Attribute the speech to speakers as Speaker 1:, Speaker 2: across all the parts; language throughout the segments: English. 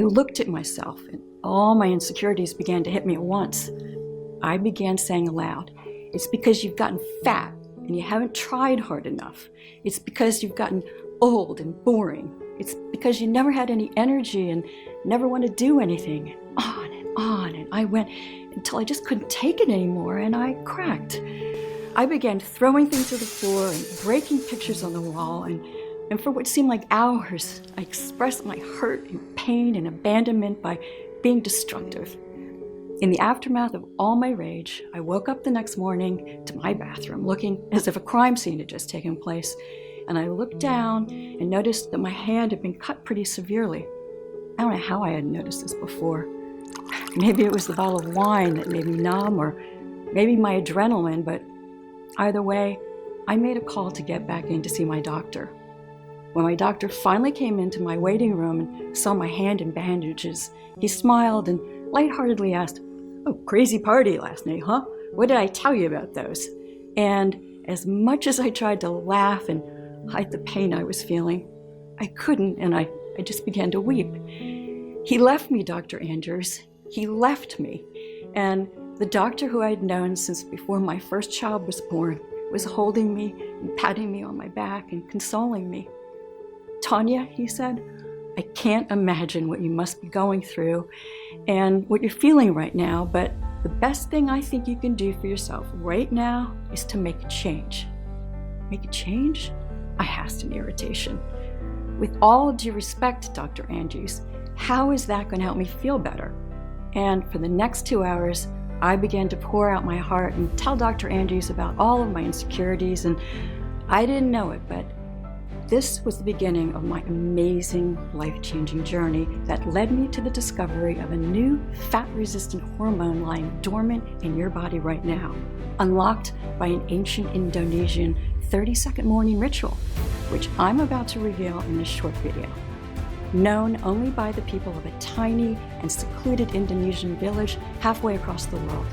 Speaker 1: looked at myself and all my insecurities began to hit me at once. I began saying aloud, "It's because you've gotten fat and you haven't tried hard enough. It's because you've gotten old and boring. It's because you never had any energy and never wanted to do anything." And I went until I just couldn't take it anymore, and I cracked. I began throwing things to the floor and breaking pictures on the wall, and for what seemed like hours, I expressed my hurt and pain and abandonment by being destructive. In the aftermath of all my rage, I woke up the next morning to my bathroom looking as if a crime scene had just taken place, and I looked down and noticed that my hand had been cut pretty severely. I don't know how I hadn't noticed this before. Maybe it was the bottle of wine that made me numb, or maybe my adrenaline, but either way, I made a call to get back in to see my doctor. When my doctor finally came into my waiting room and saw my hand in bandages, he smiled and lightheartedly asked, "Oh, crazy party last night, huh? What did I tell you about those?" And as much as I tried to laugh and hide the pain I was feeling, I couldn't, and I just began to weep. He left me, Dr. Andrews. He left me. And the doctor who I had known since before my first child was born was holding me and patting me on my back and consoling me. "Tanya," he said, "I can't imagine what you must be going through and what you're feeling right now, but the best thing I think you can do for yourself right now is to make a change." Make a change? I asked in irritation. "With all due respect, Dr. Andrews, how is that going to help me feel better?" And for the next 2 hours, I began to pour out my heart and tell Dr. Andrews about all of my insecurities, and I didn't know it, but this was the beginning of my amazing, life-changing journey that led me to the discovery of a new fat-resistant hormone lying dormant in your body right now, unlocked by an ancient Indonesian 30-second morning ritual, which I'm about to reveal in this short video. Known only by the people of a tiny and secluded Indonesian village halfway across the world.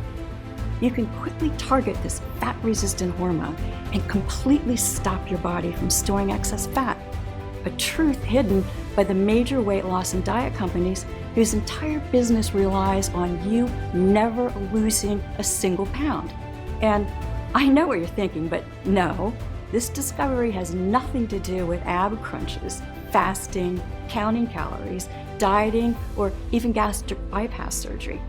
Speaker 1: You can quickly target this fat-resistant hormone and completely stop your body from storing excess fat, a truth hidden by the major weight loss and diet companies whose entire business relies on you never losing a single pound. And I know what you're thinking, but no, this discovery has nothing to do with ab crunches, fasting, counting calories, dieting, or even gastric bypass surgery.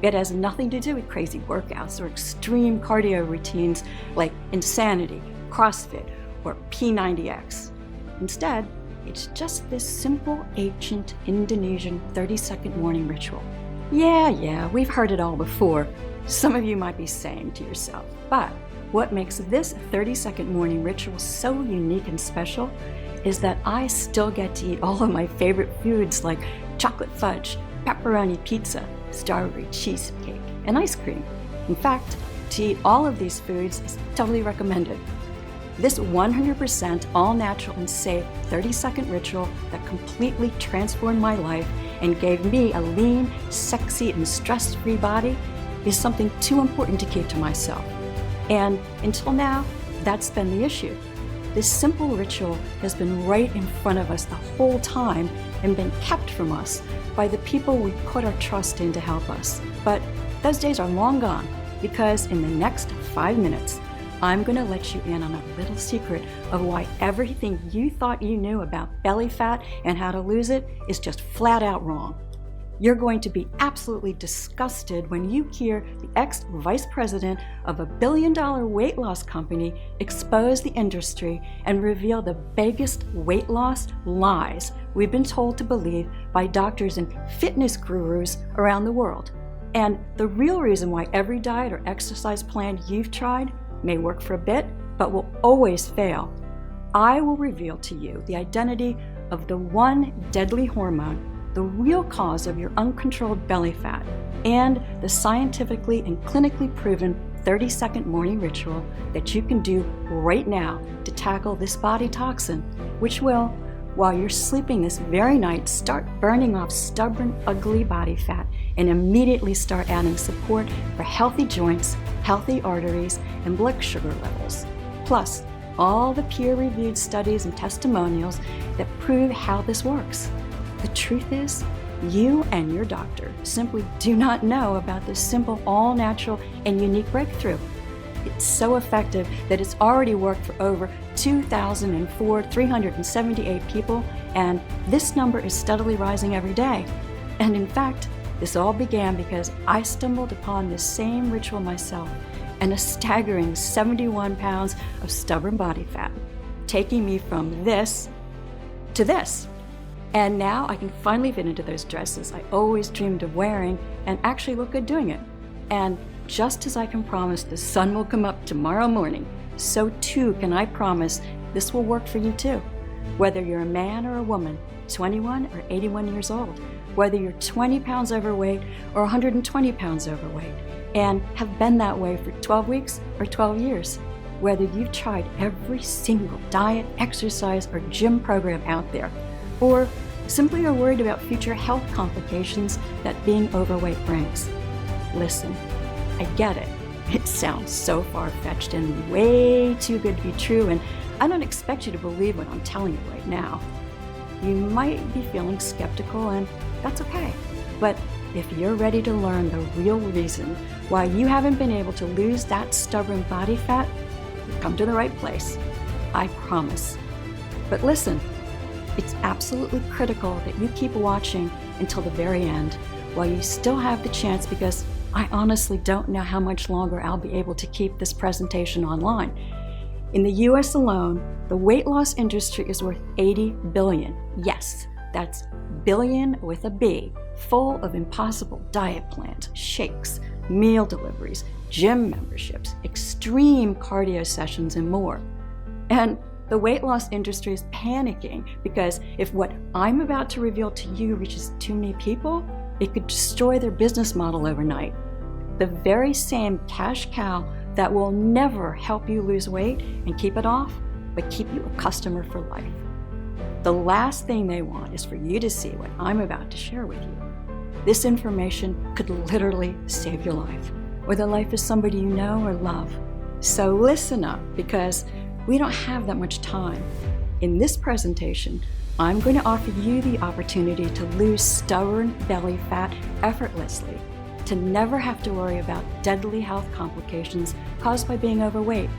Speaker 1: It has nothing to do with crazy workouts or extreme cardio routines like Insanity, CrossFit, or P90X. Instead, it's just this simple, ancient Indonesian 30-second morning ritual. Yeah, we've heard it all before. Some of you might be saying to yourself, but what makes this 30-second morning ritual so unique and special is that I still get to eat all of my favorite foods like chocolate fudge, pepperoni pizza, strawberry cheesecake, and ice cream. In fact, to eat all of these foods is totally recommended. This 100% all-natural and safe 30-second ritual that completely transformed my life and gave me a lean, sexy, and stress-free body is something too important to keep to myself. And until now, that's been the issue. This simple ritual has been right in front of us the whole time and been kept from us by the people we put our trust in to help us. But those days are long gone, because in the next 5 minutes, I'm going to let you in on a little secret of why everything you thought you knew about belly fat and how to lose it is just flat out wrong. You're going to be absolutely disgusted when you hear the ex-vice president of a billion-dollar weight loss company expose the industry and reveal the biggest weight loss lies we've been told to believe by doctors and fitness gurus around the world. And the real reason why every diet or exercise plan you've tried may work for a bit, but will always fail. I will reveal to you the identity of the one deadly hormone, the real cause of your uncontrolled belly fat, and the scientifically and clinically proven 30-second morning ritual that you can do right now to tackle this body toxin, which will, while you're sleeping this very night, start burning off stubborn, ugly body fat and immediately start adding support for healthy joints, healthy arteries, and blood sugar levels. Plus, all the peer-reviewed studies and testimonials that prove how this works. The truth is, You and your doctor simply do not know about this simple, all-natural, and unique breakthrough. It's so effective that it's already worked for over 378 people, and this number is steadily rising every day. And in fact, this all began because I stumbled upon this same ritual myself, and a staggering 71 pounds of stubborn body fat, taking me from this to this. And now I can finally fit into those dresses I always dreamed of wearing and actually look good doing it. And just as I can promise the sun will come up tomorrow morning, so too can I promise this will work for you too. Whether you're a man or a woman, 21 or 81 years old, whether you're 20 pounds overweight or 120 pounds overweight, and have been that way for 12 weeks or 12 years, whether you've tried every single diet, exercise, or gym program out there, or simply are worried about future health complications that being overweight brings. Listen, I get it. It sounds so far-fetched and way too good to be true, and I don't expect you to believe what I'm telling you right now. You might be feeling skeptical, and that's okay. But if you're ready to learn the real reason why you haven't been able to lose that stubborn body fat, you've come to the right place. I promise. But listen, it's absolutely critical that you keep watching until the very end while you still have the chance, because I honestly don't know how much longer I'll be able to keep this presentation online. In the US alone, the weight loss industry is worth $80 billion. Yes, that's billion with a B, full of impossible diet plans, shakes, meal deliveries, gym memberships, extreme cardio sessions, and more. And the weight loss industry is panicking because if what I'm about to reveal to you reaches too many people, it could destroy their business model overnight. The very same cash cow that will never help you lose weight and keep it off, but keep you a customer for life. The last thing they want is for you to see what I'm about to share with you. This information could literally save your life, or the life of somebody you know or love. So listen up, because we don't have that much time. In this presentation, I'm going to offer you the opportunity to lose stubborn belly fat effortlessly, to never have to worry about deadly health complications caused by being overweight,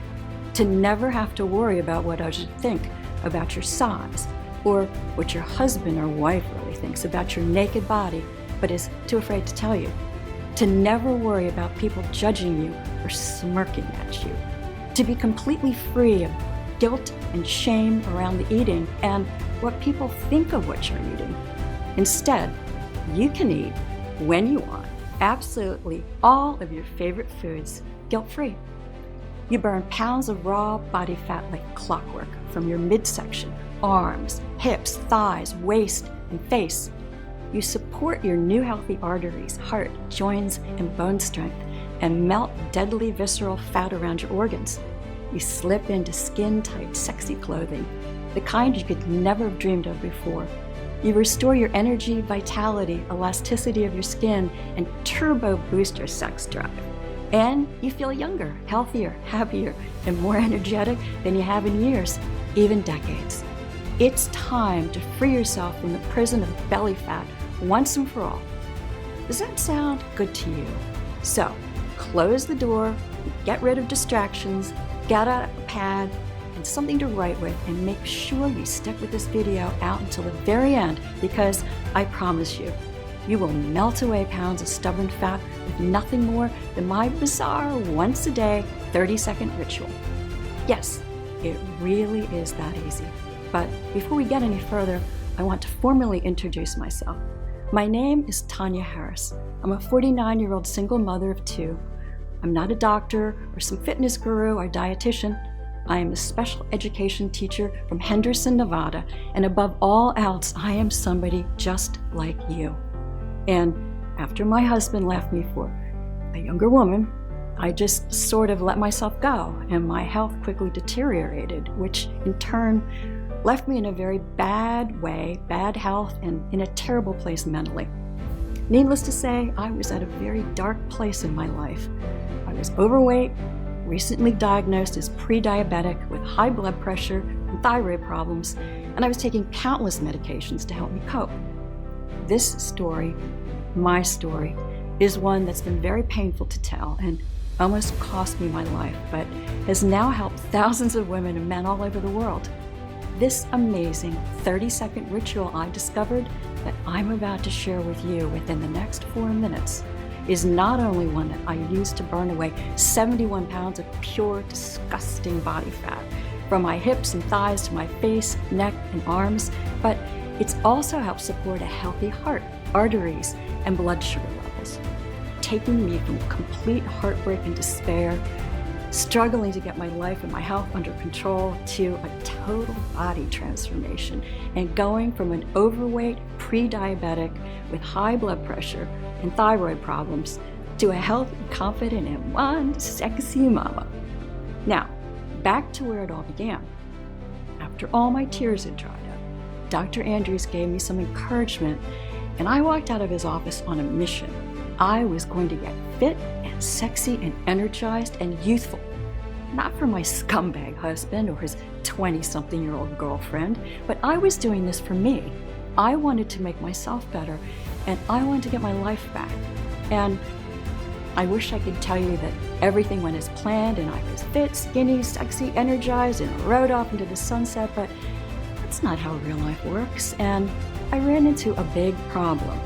Speaker 1: to never have to worry about what others think about your size, or what your husband or wife really thinks about your naked body but is too afraid to tell you, to never worry about people judging you or smirking at you, to be completely free of guilt and shame around the eating and what people think of what you're eating. Instead, you can eat when you want absolutely all of your favorite foods guilt-free. You burn pounds of raw body fat like clockwork from your midsection, arms, hips, thighs, waist, and face. You support your new healthy arteries, heart, joints, and bone strength, and melt deadly visceral fat around your organs. You slip into skin-tight, sexy clothing, the kind you could never have dreamed of before. You restore your energy, vitality, elasticity of your skin, and turbo boost your sex drive. And you feel younger, healthier, happier, and more energetic than you have in years, even decades. It's time to free yourself from the prison of belly fat once and for all. Does that sound good to you? So, close the door, get rid of distractions, get out a pad and something to write with, and make sure you stick with this video out until the very end, because I promise you, you will melt away pounds of stubborn fat with nothing more than my bizarre once-a-day 30-second ritual. Yes, it really is that easy. But before we get any further, I want to formally introduce myself. My name is Tanya Harris. I'm a 49-year-old single mother of 2. I'm not a doctor or some fitness guru or dietitian. I am a special education teacher from Henderson, Nevada, and above all else, I am somebody just like you. And after my husband left me for a younger woman, I just sort of let myself go, and my health quickly deteriorated, which in turn left me in a very bad way, bad health, and in a terrible place mentally. Needless to say, I was at a very dark place in my life. I was overweight, recently diagnosed as pre-diabetic with high blood pressure and thyroid problems, and I was taking countless medications to help me cope. This story, my story, is one that's been very painful to tell and almost cost me my life, but has now helped thousands of women and men all over the world. This amazing 30-second ritual I discovered that I'm about to share with you within the next 4 minutes is not only one that I use to burn away 71 pounds of pure, disgusting body fat from my hips and thighs to my face, neck, and arms, but it's also helped support a healthy heart, arteries, and blood sugar levels, taking me from complete heartbreak and despair, struggling to get my life and my health under control, to a total body transformation, and going from an overweight pre-diabetic with high blood pressure and thyroid problems to a healthy, confident, and one sexy mama. Now, back to where it all began. After all my tears had dried up, Dr. Andrews gave me some encouragement, and I walked out of his office on a mission. I was going to get fit and sexy and energized and youthful. Not for my scumbag husband or his 20-something-year-old girlfriend, but I was doing this for me. I wanted to make myself better, and I wanted to get my life back. And I wish I could tell you that everything went as planned and I was fit, skinny, sexy, energized, and rode off into the sunset, but that's not how real life works. And I ran into a big problem.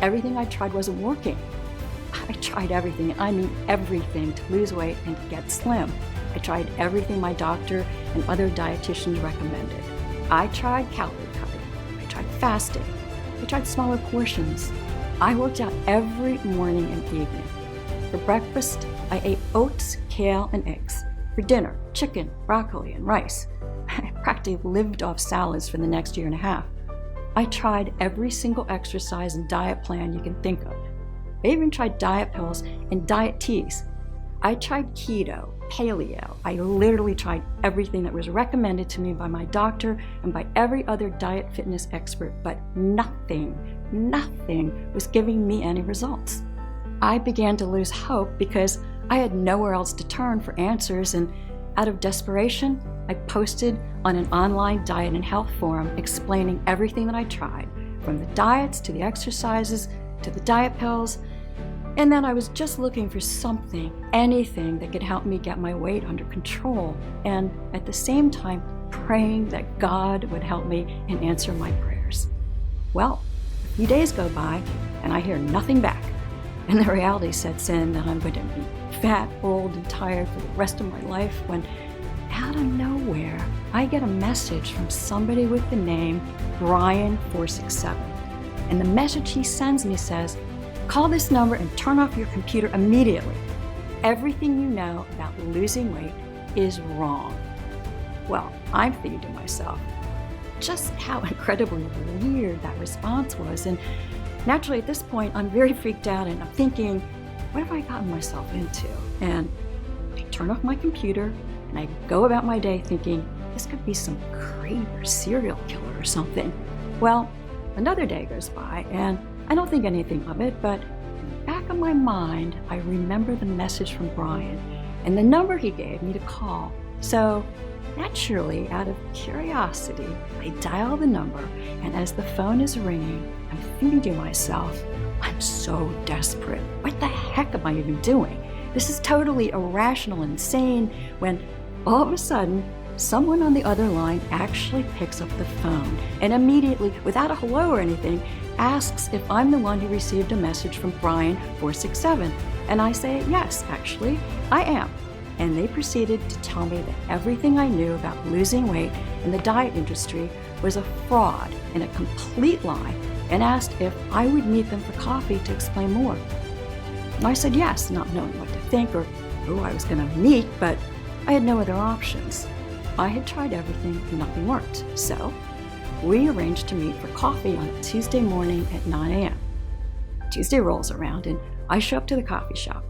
Speaker 1: Everything I tried wasn't working. I tried everything, and I mean everything, to lose weight and to get slim. I tried everything my doctor and other dietitians recommended. I tried calorie cutting. I tried fasting. I tried smaller portions. I worked out every morning and evening. For breakfast, I ate oats, kale, and eggs. For dinner, chicken, broccoli, and rice. I practically lived off salads for the next year and a half. I tried every single exercise and diet plan you can think of. I even tried diet pills and diet teas. I tried keto, paleo. I literally tried everything that was recommended to me by my doctor and by every other diet fitness expert, but nothing was giving me any results. I began to lose hope because I had nowhere else to turn for answers, and out of desperation, I posted on an online diet and health forum explaining everything that I tried, from the diets to the exercises to the diet pills, and then I was just looking for something, anything that could help me get my weight under control, and at the same time praying that God would help me and answer my prayers. Well, a few days go by and I hear nothing back, and the reality sets in that I'm going to be fat, old, and tired for the rest of my life when, out of nowhere, I get a message from somebody with the name Brian467. And the message he sends me says, "Call this number and turn off your computer immediately. Everything you know about losing weight is wrong." Well, I'm thinking to myself, just how incredibly weird that response was. And naturally, at this point, I'm very freaked out and I'm thinking, what have I gotten myself into? And I turn off my computer and I go about my day thinking, this could be some creep or serial killer or something. Well, another day goes by and I don't think anything of it, but in the back of my mind, I remember the message from Brian and the number he gave me to call. So naturally, out of curiosity, I dial the number, and as the phone is ringing, I'm thinking to myself, I'm so desperate. What the heck am I even doing? This is totally irrational and insane, when all of a sudden, someone on the other line actually picks up the phone and immediately, without a hello or anything, asks if I'm the one who received a message from Brian467. And I say, yes, actually, I am. And they proceeded to tell me that everything I knew about losing weight and the diet industry was a fraud and a complete lie, and asked if I would meet them for coffee to explain more. And I said yes, not knowing what to think or who I was going to meet, but I had no other options. I had tried everything and nothing worked. So we arranged to meet for coffee on a Tuesday morning at 9 a.m. Tuesday rolls around and I show up to the coffee shop.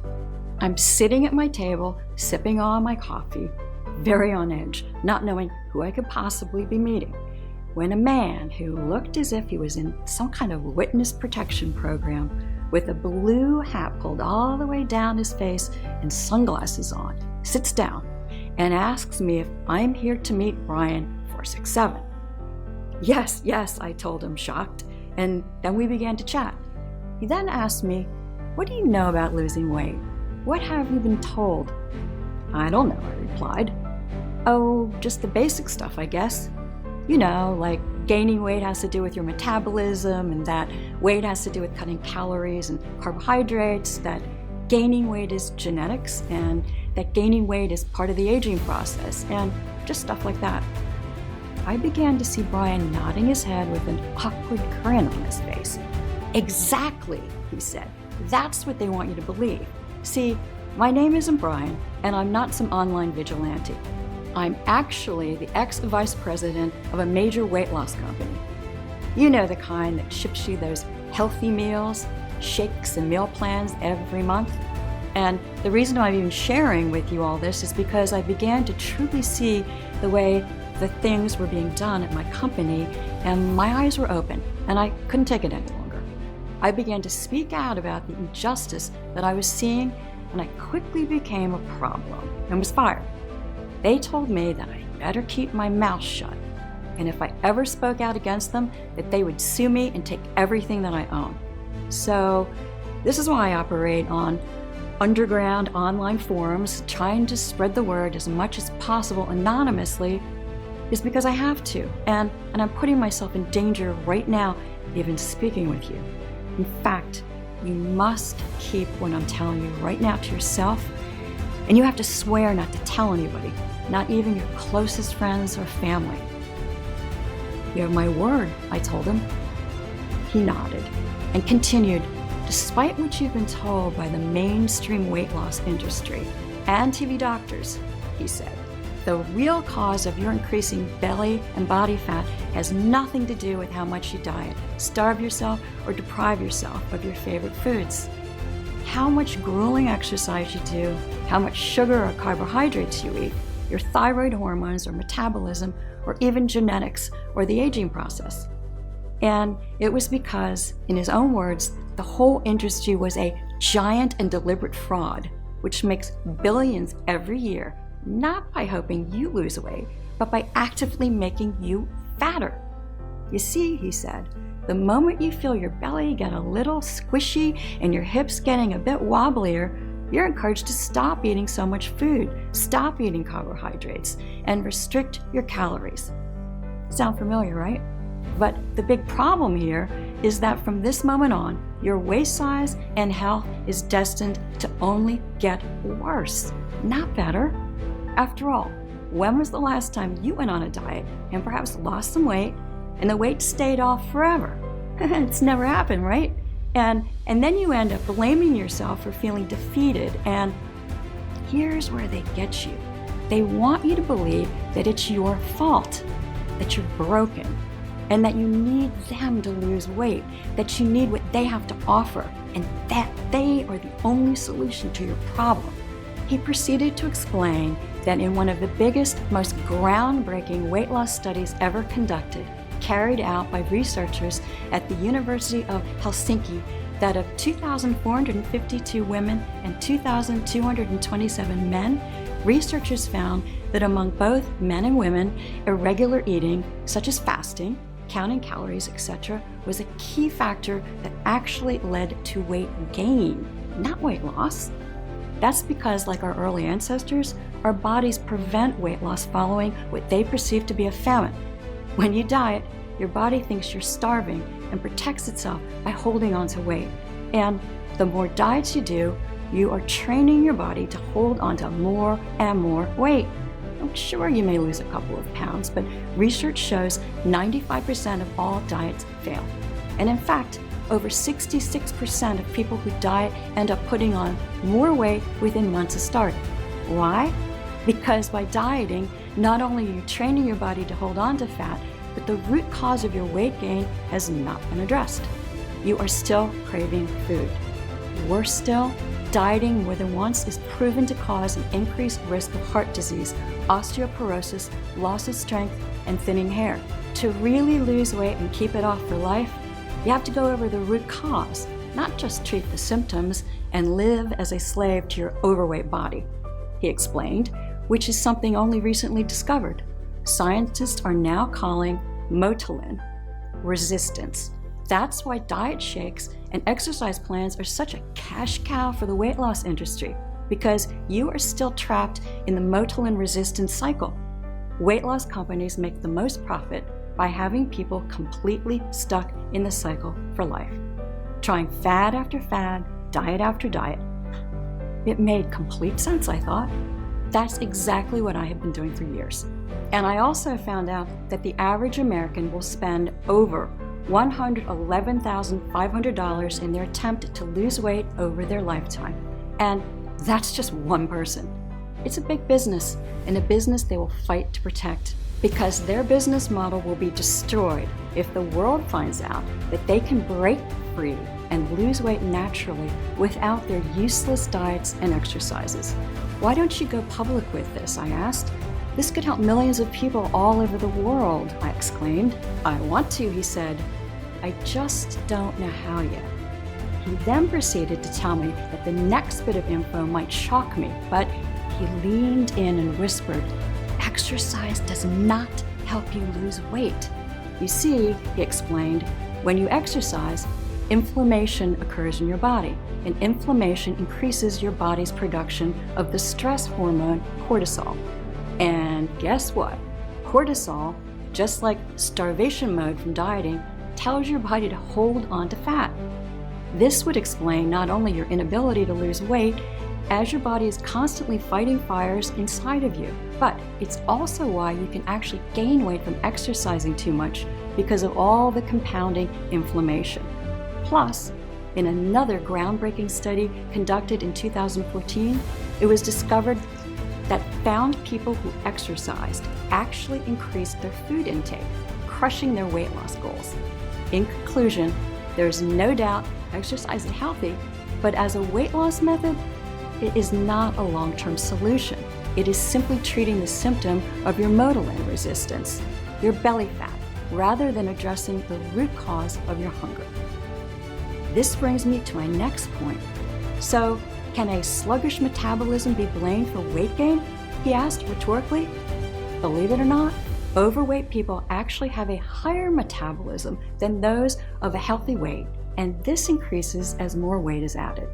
Speaker 1: I'm sitting at my table, sipping on my coffee, very on edge, not knowing who I could possibly be meeting, when a man who looked as if he was in some kind of witness protection program, with a blue hat pulled all the way down his face and sunglasses on, sits down and asks me if I'm here to meet Brian467. Yes, I told him, shocked. and then we began to chat. He then asked me, "What do you know about losing weight? What have you been told?" "I don't know," I replied. "Oh, just the basic stuff, I guess. You know, like gaining weight has to do with your metabolism, and that weight has to do with cutting calories and carbohydrates, that gaining weight is genetics, and that gaining weight is part of the aging process, and just stuff like that." I began to see Brian nodding his head with an awkward grin on his face. "Exactly," he said. "That's what they want you to believe. See, my name isn't Brian, and I'm not some online vigilante. I'm actually the ex-vice president of a major weight loss company. You know, the kind that ships you those healthy meals, shakes, and meal plans every month. And the reason I'm even sharing with you all this is because I began to truly see the way the things were being done at my company, and my eyes were open, and I couldn't take it any longer. I began to speak out about the injustice that I was seeing, and I quickly became a problem and was fired. They told me that I better keep my mouth shut, and if I ever spoke out against them, that they would sue me and take everything that I own. So this is why I operate on underground online forums, trying to spread the word as much as possible anonymously, is because I have to, and I'm putting myself in danger right now, even speaking with you. In fact, you must keep what I'm telling you right now to yourself, and you have to swear not to tell anybody, not even your closest friends or family." "You have my word," I told him. He nodded and continued, "Despite what you've been told by the mainstream weight loss industry and TV doctors," he said, "the real cause of your increasing belly and body fat has nothing to do with how much you diet, starve yourself, or deprive yourself of your favorite foods. How much grueling exercise you do, how much sugar or carbohydrates you eat, your thyroid hormones or metabolism, or even genetics or the aging process." And it was because, in his own words, the whole industry was a giant and deliberate fraud, which makes billions every year, not by hoping you lose weight, but by actively making you fatter. "You see," he said, "the moment you feel your belly get a little squishy and your hips getting a bit wobblier, you're encouraged to stop eating so much food, stop eating carbohydrates, and restrict your calories." Sound familiar, right? But the big problem here is that from this moment on, your waist size and health is destined to only get worse, not better. After all, when was the last time you went on a diet and perhaps lost some weight and the weight stayed off forever? It's never happened, right? And then you end up blaming yourself for feeling defeated, and here's where they get you. They want you to believe that it's your fault, that you're broken, and that you need them to lose weight, that you need what they have to offer, and that they are the only solution to your problem. He proceeded to explain that in one of the biggest, most groundbreaking weight loss studies ever conducted, carried out by researchers at the University of Helsinki, that of 2,452 women and 2,227 men, researchers found that among both men and women, irregular eating, such as fasting, counting calories, etc., was a key factor that actually led to weight gain, not weight loss. That's because, like our early ancestors, our bodies prevent weight loss following what they perceive to be a famine. When you diet, your body thinks you're starving and protects itself by holding on to weight. And the more diets you do, you are training your body to hold on to more and more weight. I'm sure you may lose a couple of pounds, but research shows 95% of all diets fail. And in fact, over 66% of people who diet end up putting on more weight within months of starting. Why? Because by dieting, not only are you training your body to hold on to fat, but the root cause of your weight gain has not been addressed. You are still craving food. Worse still, dieting more than once is proven to cause an increased risk of heart disease, osteoporosis, loss of strength, and thinning hair. To really lose weight and keep it off for life, you have to go over the root cause, not just treat the symptoms and live as a slave to your overweight body, he explained, which is something only recently discovered. Scientists are now calling motilin resistance. That's why diet shakes and exercise plans are such a cash cow for the weight loss industry, because you are still trapped in the Motilin resistance cycle. Weight loss companies make the most profit by having people completely stuck in the cycle for life, trying fad after fad, diet after diet. It made complete sense, I thought. That's exactly what I have been doing for years. And I also found out that the average American will spend over $111,500 in their attempt to lose weight over their lifetime. And that's just one person. It's a big business, and a business they will fight to protect, because their business model will be destroyed if the world finds out that they can break free and lose weight naturally without their useless diets and exercises. Why don't you go public with this? I asked. This could help millions of people all over the world, I exclaimed. I want to, he said. I just don't know how yet. He then proceeded to tell me that the next bit of info might shock me, but he leaned in and whispered, exercise does not help you lose weight. You see, he explained, when you exercise, inflammation occurs in your body, and inflammation increases your body's production of the stress hormone cortisol. And guess what? Cortisol, just like starvation mode from dieting, tells your body to hold on to fat. This would explain not only your inability to lose weight, as your body is constantly fighting fires inside of you, but it's also why you can actually gain weight from exercising too much because of all the compounding inflammation. Plus, in another groundbreaking study conducted in 2014, it was discovered that found people who exercised actually increased their food intake, crushing their weight loss goals. In conclusion, there is no doubt exercise is healthy, but as a weight loss method, it is not a long-term solution. It is simply treating the symptom of your Motilin resistance, your belly fat, rather than addressing the root cause of your hunger. This brings me to my next point. So, can a sluggish metabolism be blamed for weight gain? He asked rhetorically. Believe it or not, overweight people actually have a higher metabolism than those of a healthy weight, and this increases as more weight is added.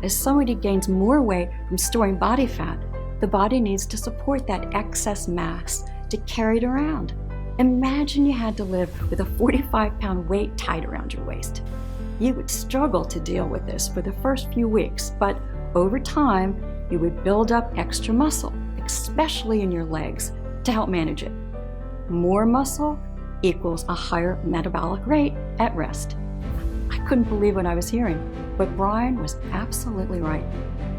Speaker 1: As somebody gains more weight from storing body fat, the body needs to support that excess mass to carry it around. Imagine you had to live with a 45-pound weight tied around your waist. You would struggle to deal with this for the first few weeks, but over time, you would build up extra muscle, especially in your legs, to help manage it. More muscle equals a higher metabolic rate at rest. I couldn't believe what I was hearing, but Brian was absolutely right.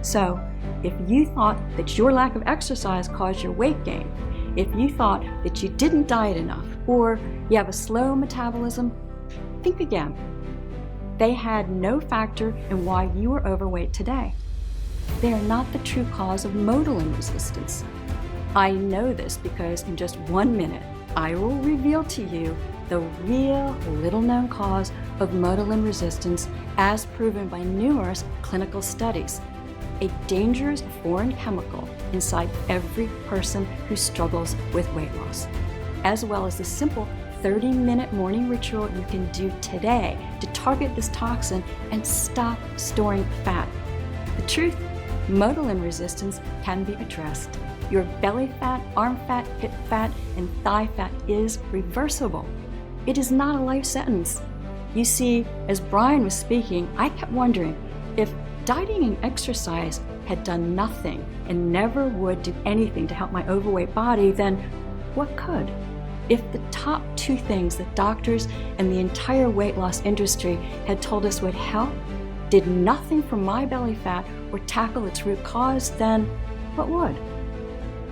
Speaker 1: So, if you thought that your lack of exercise caused your weight gain, if you thought that you didn't diet enough, or you have a slow metabolism, think again. They had no factor in why you are overweight today. They are not the true cause of Motilin resistance. I know this because in just 1 minute, I will reveal to you the real little-known cause of Motilin resistance as proven by numerous clinical studies, a dangerous foreign chemical inside every person who struggles with weight loss, as well as the simple 30-minute morning ritual you can do today to target this toxin and stop storing fat. The truth, Motilin resistance can be addressed. Your belly fat, arm fat, hip fat, and thigh fat is reversible. It is not a life sentence. You see, as Brian was speaking, I kept wondering if dieting and exercise had done nothing and never would do anything to help my overweight body, then what could? If the top 2 things that doctors and the entire weight loss industry had told us would help did nothing for my belly fat or tackle its root cause, then what would?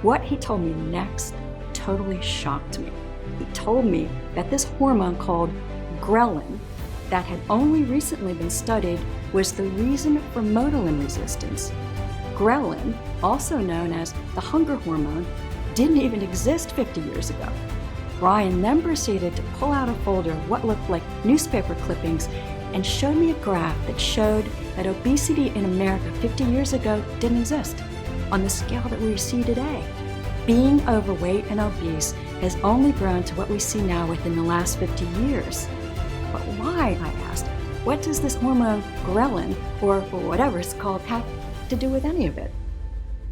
Speaker 1: What he told me next totally shocked me. He told me that this hormone called ghrelin, that had only recently been studied, was the reason for Motilin resistance. Ghrelin, also known as the hunger hormone, didn't even exist 50 years ago. Brian then proceeded to pull out a folder of what looked like newspaper clippings and showed me a graph that showed that obesity in America 50 years ago didn't exist on the scale that we see today. Being overweight and obese has only grown to what we see now within the last 50 years. But why, I asked. What does this hormone ghrelin, or whatever it's called, have to do with any of it?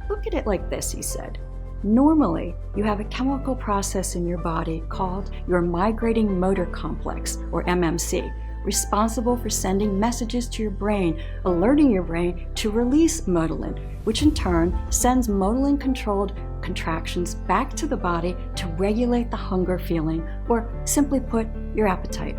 Speaker 1: Look at it like this, he said. Normally, you have a chemical process in your body called your migrating motor complex, or MMC, responsible for sending messages to your brain, alerting your brain to release motilin, which in turn sends motilin-controlled contractions back to the body to regulate the hunger feeling, or simply put, your appetite.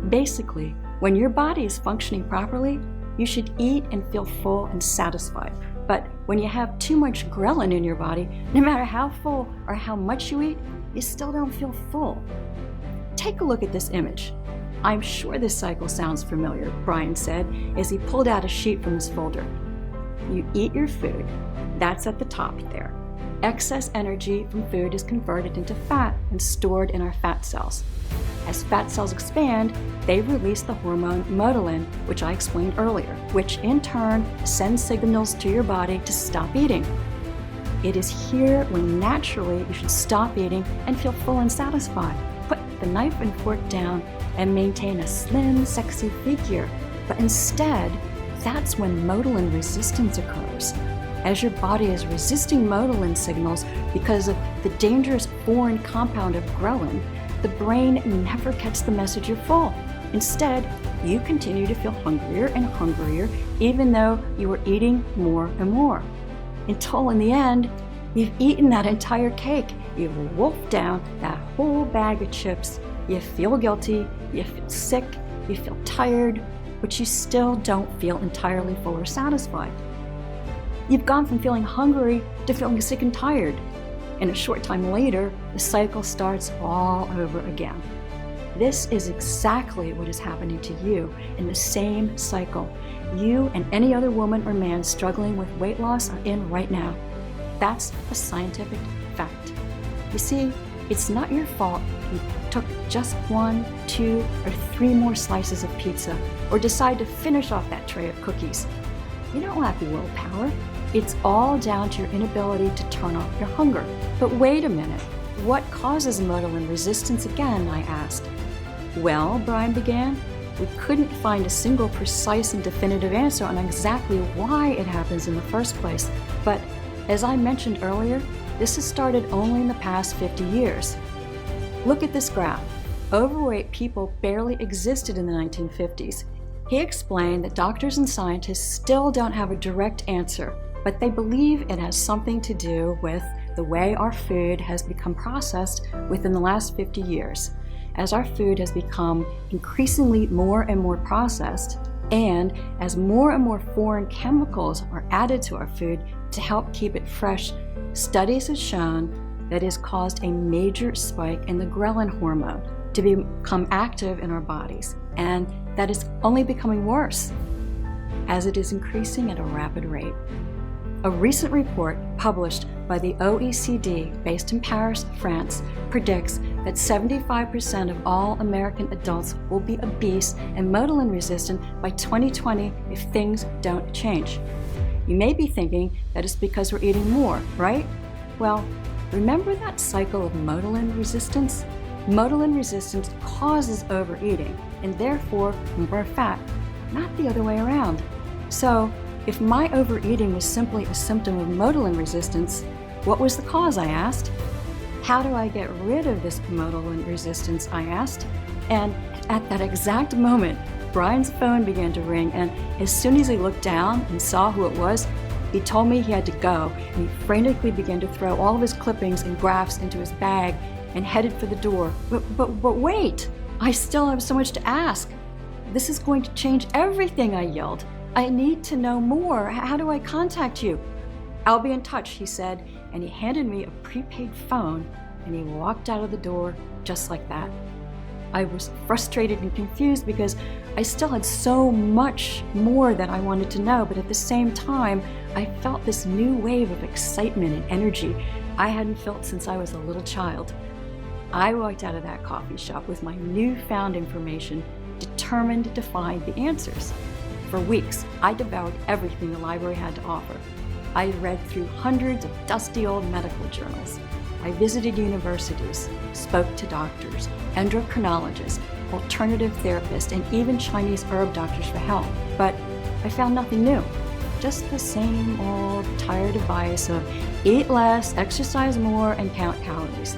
Speaker 1: Basically, when your body is functioning properly, you should eat and feel full and satisfied. But when you have too much ghrelin in your body, no matter how full or how much you eat, you still don't feel full. Take a look at this image. I'm sure this cycle sounds familiar, Brian said as he pulled out a sheet from his folder. You eat your food. That's at the top there. Excess energy from food is converted into fat and stored in our fat cells. As fat cells expand, they release the hormone motilin, which I explained earlier, which in turn sends signals to your body to stop eating. It is here when naturally you should stop eating and feel full and satisfied. Put the knife and fork down and maintain a slim, sexy figure. But instead, that's when motilin resistance occurs. As your body is resisting motilin signals because of the dangerous foreign compound of ghrelin, the brain never gets the message you're full. Instead, you continue to feel hungrier and hungrier, even though you are eating more and more. Until in the end, you've eaten that entire cake. You've wolfed down that whole bag of chips. You feel guilty, you feel sick, you feel tired, but you still don't feel entirely full or satisfied. You've gone from feeling hungry to feeling sick and tired. And a short time later, the cycle starts all over again. This is exactly what is happening to you in the same cycle you and any other woman or man struggling with weight loss are in right now. That's a scientific fact. You see, it's not your fault you took just 1, 2, or 3 more slices of pizza, or decide to finish off that tray of cookies. You don't lack willpower. It's all down to your inability to turn off your hunger. But wait a minute, what causes motilin resistance again, I asked. Well, Brian began, we couldn't find a single precise and definitive answer on exactly why it happens in the first place. But as I mentioned earlier, this has started only in the past 50 years. Look at this graph. Overweight people barely existed in the 1950s. He explained that doctors and scientists still don't have a direct answer, but they believe it has something to do with the way our food has become processed within the last 50 years. As our food has become increasingly more and more processed, and as more and more foreign chemicals are added to our food to help keep it fresh, studies have shown that it has caused a major spike in the ghrelin hormone to become active in our bodies, and that is only becoming worse as it is increasing at a rapid rate. A recent report published by the OECD, based in Paris, France, predicts that 75% of all American adults will be obese and motilin resistant by 2020 if things don't change. You may be thinking that it's because we're eating more, right? Well, remember that cycle of motilin resistance? Motilin resistance causes overeating and therefore more fat, not the other way around. So, if my overeating was simply a symptom of motilin resistance, what was the cause, I asked? How do I get rid of this motilin resistance, I asked? And at that exact moment, Brian's phone began to ring, and as soon as he looked down and saw who it was, he told me he had to go, and he frantically began to throw all of his clippings and graphs into his bag and headed for the door. But wait! I still have so much to ask. This is going to change everything, I yelled. I need to know more. How do I contact you? I'll be in touch, he said, and he handed me a prepaid phone, and he walked out of the door just like that. I was frustrated and confused because I still had so much more that I wanted to know, but at the same time, I felt this new wave of excitement and energy I hadn't felt since I was a little child. I walked out of that coffee shop with my newfound information, determined to find the answers. For weeks, I devoured everything the library had to offer. I read through hundreds of dusty old medical journals. I visited universities, spoke to doctors, endocrinologists, alternative therapists, and even Chinese herb doctors for help. But I found nothing new. Just the same old tired advice of eat less, exercise more, and count calories.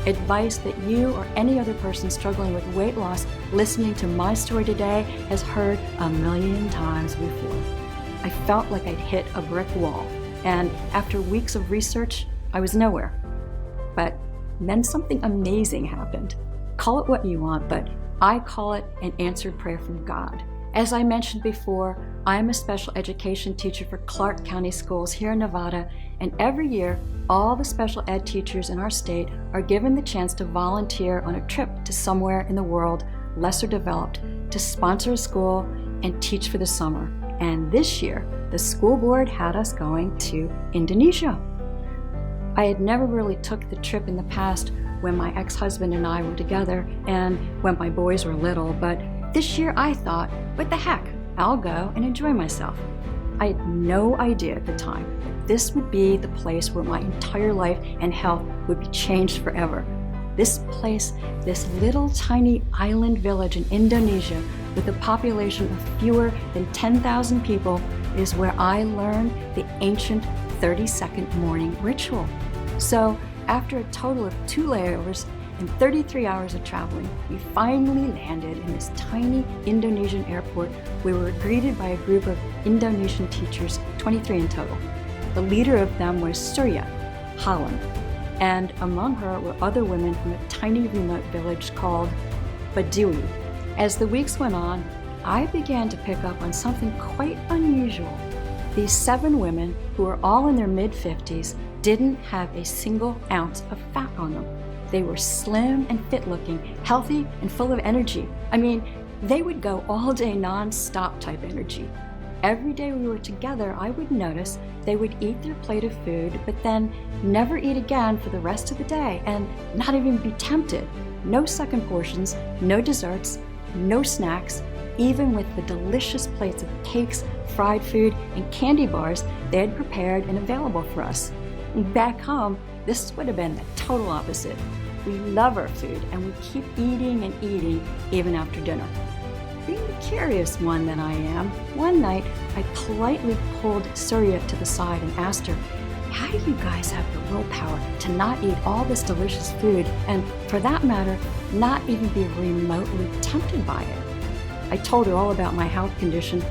Speaker 1: Advice that you or any other person struggling with weight loss listening to my story today has heard a million times before. I felt like I'd hit a brick wall, and after weeks of research, I was nowhere. But then something amazing happened. Call it what you want, but I call it an answered prayer from God. As I mentioned before, I'm a special education teacher for Clark County Schools here in Nevada, and every year, all the special ed teachers in our state are given the chance to volunteer on a trip to somewhere in the world lesser developed to sponsor a school and teach for the summer. And this year, the school board had us going to Indonesia. I had never really took the trip in the past when my ex-husband and I were together and when my boys were little, but this year I thought, what the heck, I'll go and enjoy myself. I had no idea at the time that this would be the place where my entire life and health would be changed forever. This place, this little tiny island village in Indonesia with a population of fewer than 10,000 people, is where I learned the ancient 30-second morning ritual. So after a total of 2 layovers and 33 hours of traveling, we finally landed in this tiny Indonesian airport. We were greeted by a group of Indonesian teachers, 23 in total. The leader of them was Surya, Holland, and among her were other women from a tiny remote village called Baduy. As the weeks went on, I began to pick up on something quite unusual. These 7 women, who were all in their mid-50s, didn't have a single ounce of fat on them. They were slim and fit-looking, healthy and full of energy. I mean, they would go all day non-stop type energy. Every day we were together, I would notice they would eat their plate of food, but then never eat again for the rest of the day and not even be tempted. No second portions, no desserts, no snacks, even with the delicious plates of cakes, fried food, and candy bars they had prepared and available for us. Back home, this would have been the total opposite. We love our food and we keep eating and eating even after dinner. Being the curious one that I am, one night I politely pulled Surya to the side and asked her, how do you guys have the willpower to not eat all this delicious food and, for that matter, not even be remotely tempted by it? I told her all about my health condition,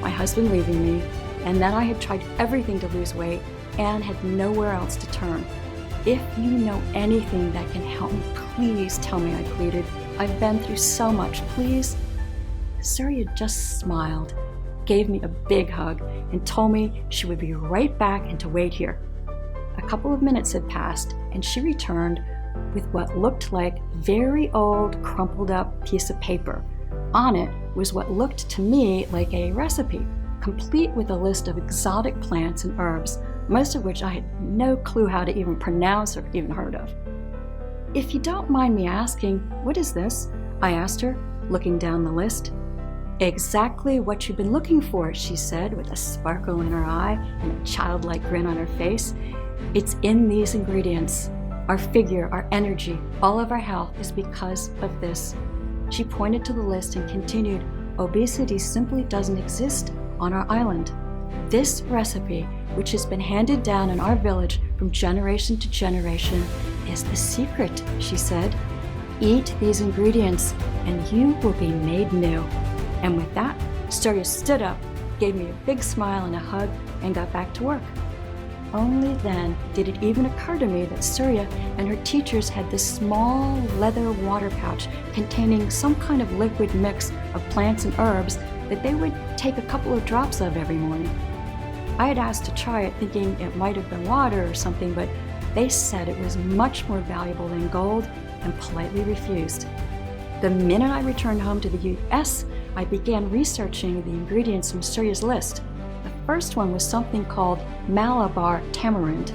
Speaker 1: my husband leaving me, and that I had tried everything to lose weight and had nowhere else to turn. If you know anything that can help me, please tell me, I pleaded. I've been through so much, please. Surya just smiled, gave me a big hug, and told me she would be right back and to wait here. A couple of minutes had passed, and she returned with what looked like very old, crumpled up piece of paper. On it was what looked to me like a recipe, complete with a list of exotic plants and herbs, most of which I had no clue how to even pronounce or even heard of. If you don't mind me asking, what is this? I asked her, looking down the list. Exactly what you've been looking for, she said, with a sparkle in her eye and a childlike grin on her face. It's in these ingredients. Our figure, our energy, all of our health is because of this. She pointed to the list and continued, obesity simply doesn't exist on our island. This recipe, which has been handed down in our village from generation to generation, is the secret, she said. Eat these ingredients and you will be made new. And with that, Surya stood up, gave me a big smile and a hug, and got back to work. Only then did it even occur to me that Surya and her teachers had this small leather water pouch containing some kind of liquid mix of plants and herbs that they would take a couple of drops of every morning. I had asked to try it thinking it might have been water or something, but they said it was much more valuable than gold and politely refused. The minute I returned home to the US, I began researching the ingredients from Surya's list. The first one was something called Malabar tamarind.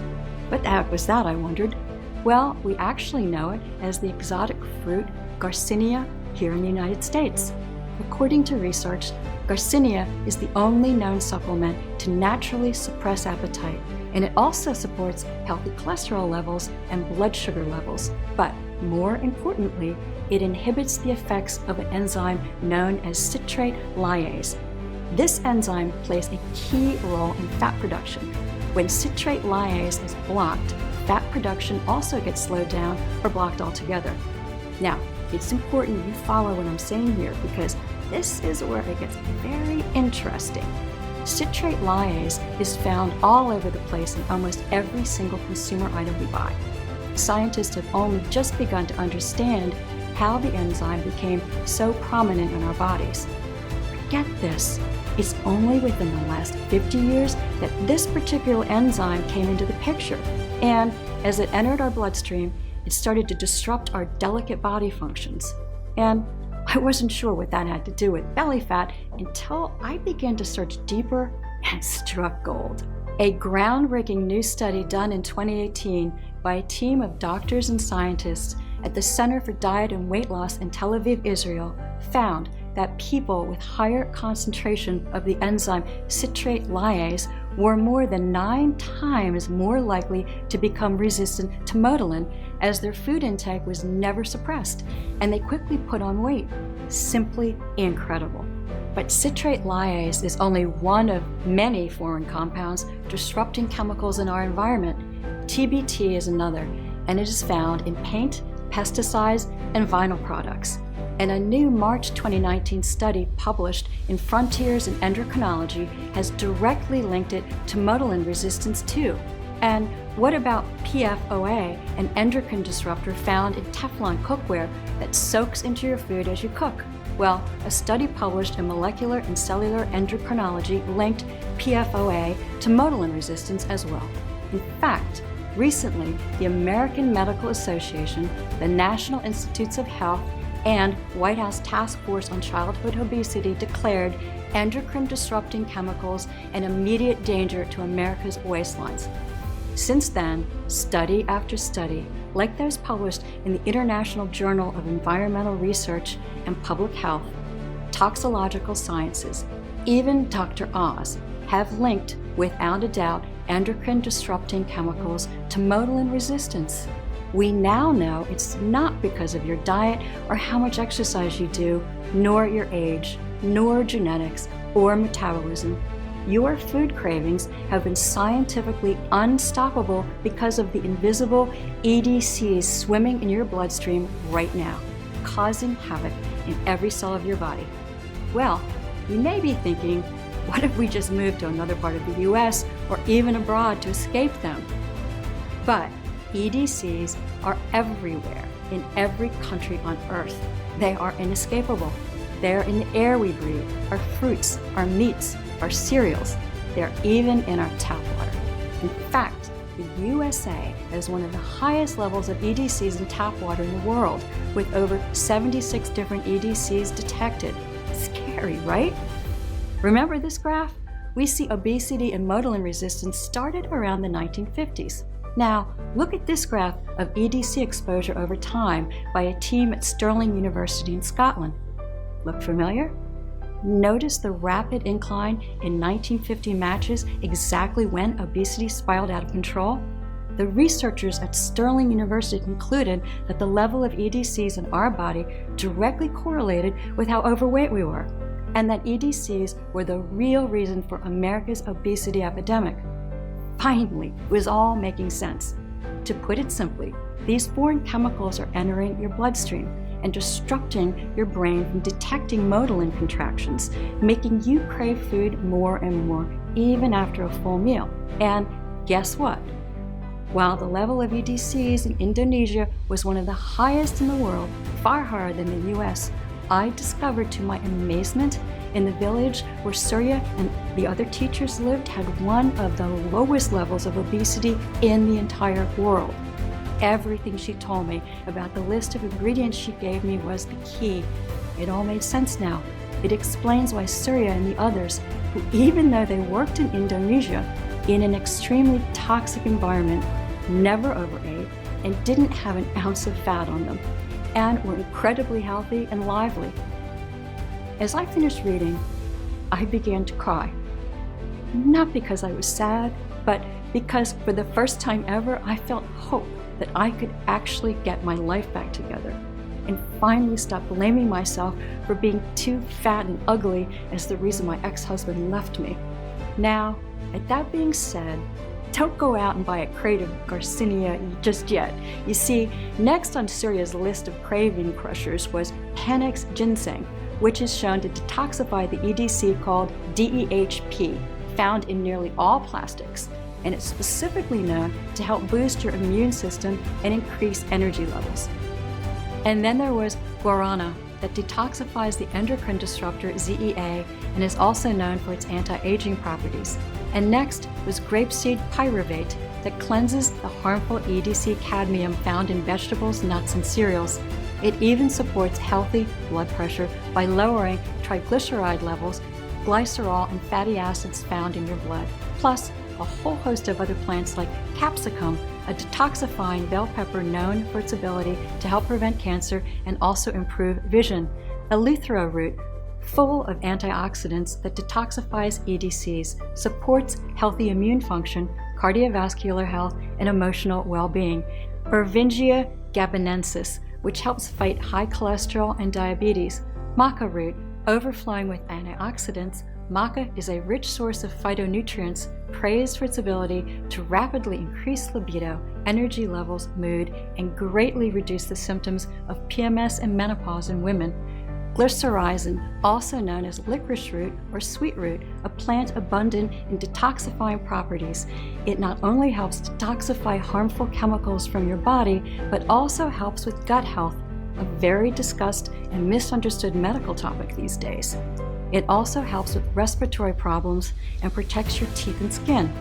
Speaker 1: What the heck was that, I wondered? Well, we actually know it as the exotic fruit Garcinia here in the United States. According to research, Garcinia is the only known supplement to naturally suppress appetite, and it also supports healthy cholesterol levels and blood sugar levels. But more importantly, it inhibits the effects of an enzyme known as citrate lyase. This enzyme plays a key role in fat production. When citrate lyase is blocked, fat production also gets slowed down or blocked altogether. Now, it's important you follow what I'm saying here because this is where it gets very interesting. Citrate lyase is found all over the place in almost every single consumer item we buy. Scientists have only just begun to understand how the enzyme became so prominent in our bodies. Get this, it's only within the last 50 years that this particular enzyme came into the picture. And as it entered our bloodstream, it started to disrupt our delicate body functions. And I wasn't sure what that had to do with belly fat until I began to search deeper and struck gold. A groundbreaking new study done in 2018 by a team of doctors and scientists at the Center for Diet and Weight Loss in Tel Aviv, Israel, found that people with higher concentration of the enzyme citrate lyase were more than 9 times more likely to become resistant to motilin, as their food intake was never suppressed, and they quickly put on weight. Simply incredible. But citrate lyase is only one of many foreign compounds disrupting chemicals in our environment. TBT is another, and it is found in paint, pesticides, and vinyl products. And a new March 2019 study published in Frontiers in Endocrinology has directly linked it to motilin resistance too. And what about PFOA, an endocrine disruptor found in Teflon cookware that soaks into your food as you cook? Well, a study published in Molecular and Cellular Endocrinology linked PFOA to motilin resistance as well. In fact, recently, the American Medical Association, the National Institutes of Health, and White House Task Force on Childhood Obesity declared endocrine disrupting chemicals an immediate danger to America's waistlines. Since then, study after study, like those published in the International Journal of Environmental Research and Public Health, Toxicological Sciences, even Dr. Oz, have linked, without a doubt, endocrine disrupting chemicals to motilin resistance. We now know it's not because of your diet or how much exercise you do, nor your age, nor genetics or metabolism. Your food cravings have been scientifically unstoppable because of the invisible EDCs swimming in your bloodstream right now, causing havoc in every cell of your body. Well, you may be thinking, what if we just moved to another part of the US or even abroad to escape them? But EDCs are everywhere, in every country on Earth. They are inescapable. They are in the air we breathe, our fruits, our meats, our cereals. They're even in our tap water. In fact, the USA has one of the highest levels of EDCs in tap water in the world, with over 76 different EDCs detected. Scary, right? Remember this graph? We see obesity and motilin resistance started around the 1950s. Now, look at this graph of EDC exposure over time by a team at Stirling University in Scotland. Look familiar? Notice the rapid incline in 1950 matches exactly when obesity spiraled out of control? The researchers at Stirling University concluded that the level of EDCs in our body directly correlated with how overweight we were, and that EDCs were the real reason for America's obesity epidemic. Finally, it was all making sense. To put it simply, these foreign chemicals are entering your bloodstream and disrupting your brain from detecting motilin contractions, making you crave food more and more, even after a full meal. And guess what? While the level of EDCs in Indonesia was one of the highest in the world, far higher than the US, I discovered to my amazement in the village where Surya and the other teachers lived had one of the lowest levels of obesity in the entire world. Everything she told me about the list of ingredients she gave me was the key. It all made sense now. It explains why Surya and the others, who even though they worked in Indonesia in an extremely toxic environment, never overate and didn't have an ounce of fat on them, and were incredibly healthy and lively. As I finished reading, I began to cry. Not because I was sad, but because for the first time ever, I felt hope that I could actually get my life back together and finally stop blaming myself for being too fat and ugly as the reason my ex-husband left me. Now, at that being said, don't go out and buy a crate of Garcinia just yet. You see, next on Surya's list of craving crushers was Panax ginseng, which is shown to detoxify the EDC called DEHP, found in nearly all plastics, and it's specifically known to help boost your immune system and increase energy levels. And then there was guarana, that detoxifies the endocrine disruptor ZEA and is also known for its anti-aging properties. And next was grapeseed pyruvate that cleanses the harmful EDC cadmium found in vegetables, nuts, and cereals. It even supports healthy blood pressure by lowering triglyceride levels, glycerol, and fatty acids found in your blood, plus a whole host of other plants like capsicum, a detoxifying bell pepper known for its ability to help prevent cancer and also improve vision, eleuthero root, full of antioxidants that detoxifies EDCs, supports healthy immune function, cardiovascular health, and emotional well-being, Ervingia gabonensis, which helps fight high cholesterol and diabetes, maca root, overflowing with antioxidants. Maca is a rich source of phytonutrients praised for its ability to rapidly increase libido, energy levels, mood, and greatly reduce the symptoms of PMS and menopause in women. Glycyrrhizin, also known as licorice root or sweet root, a plant abundant in detoxifying properties. It not only helps detoxify harmful chemicals from your body, but also helps with gut health, a very discussed and misunderstood medical topic these days. It also helps with respiratory problems and protects your teeth and skin.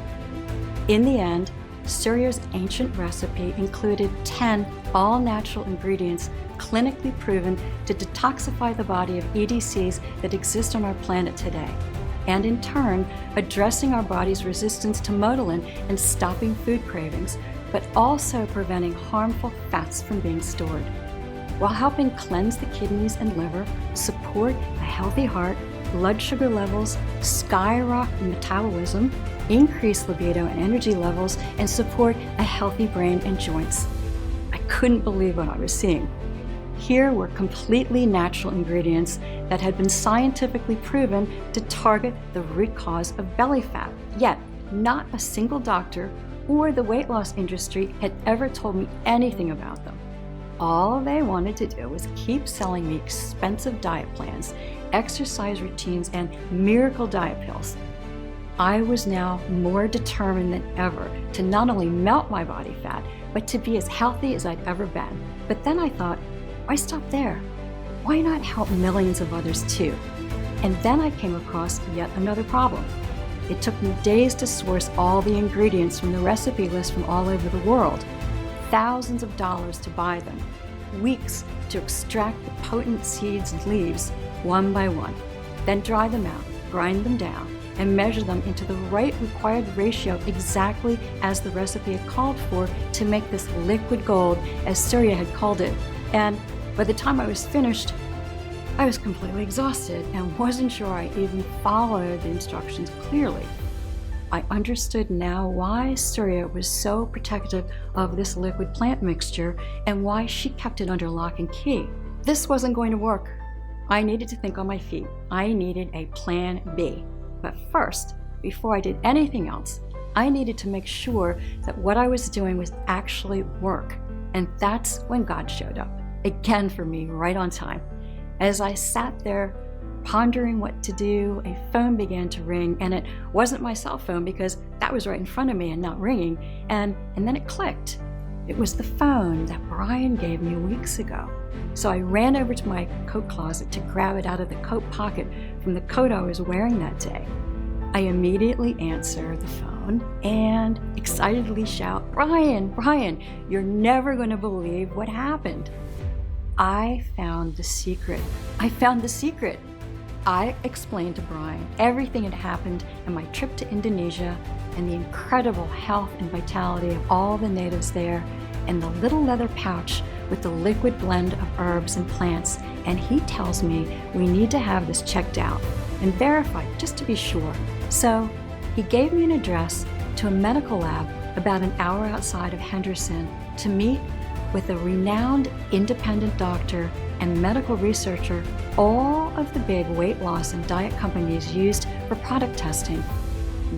Speaker 1: In the end, Surya's ancient recipe included 10 all-natural ingredients clinically proven to detoxify the body of EDCs that exist on our planet today, and in turn, addressing our body's resistance to motilin and stopping food cravings, but also preventing harmful fats from being stored, while helping cleanse the kidneys and liver, support a healthy heart, blood sugar levels, skyrocket metabolism, increase libido and energy levels, and support a healthy brain and joints. I couldn't believe what I was seeing. Here were completely natural ingredients that had been scientifically proven to target the root cause of belly fat. Yet, not a single doctor or the weight loss industry had ever told me anything about them. All they wanted to do was keep selling me expensive diet plans, exercise routines, and miracle diet pills. I was now more determined than ever to not only melt my body fat, but to be as healthy as I'd ever been. But then I thought, why stop there? Why not help millions of others too? And then I came across yet another problem. It took me days to source all the ingredients from the recipe list from all over the world, thousands of dollars to buy them, weeks to extract the potent seeds and leaves one by one, then dry them out, grind them down, and measure them into the right required ratio exactly as the recipe had called for to make this liquid gold, as Surya had called it. And by the time I was finished, I was completely exhausted and wasn't sure I even followed the instructions clearly. I understood now why Surya was so protective of this liquid plant mixture and why she kept it under lock and key. This wasn't going to work. I needed to think on my feet. I needed a plan B. But first, before I did anything else, I needed to make sure that what I was doing was actually work. And that's when God showed up, again for me, right on time. As I sat there pondering what to do, a phone began to ring, and it wasn't my cell phone because that was right in front of me and not ringing. And then it clicked. It was the phone that Brian gave me weeks ago. So I ran over to my coat closet to grab it out of the coat pocket from the coat I was wearing that day. I immediately answer the phone and excitedly shout, Brian, you're never going to believe what happened. I found the secret. I explained to Brian everything that happened in my trip to Indonesia and the incredible health and vitality of all the natives there, and the little leather pouch with the liquid blend of herbs and plants. And he tells me we need to have this checked out and verified just to be sure. So he gave me an address to a medical lab about an hour outside of Henderson to meet with a renowned independent doctor and medical researcher all of the big weight loss and diet companies used for product testing.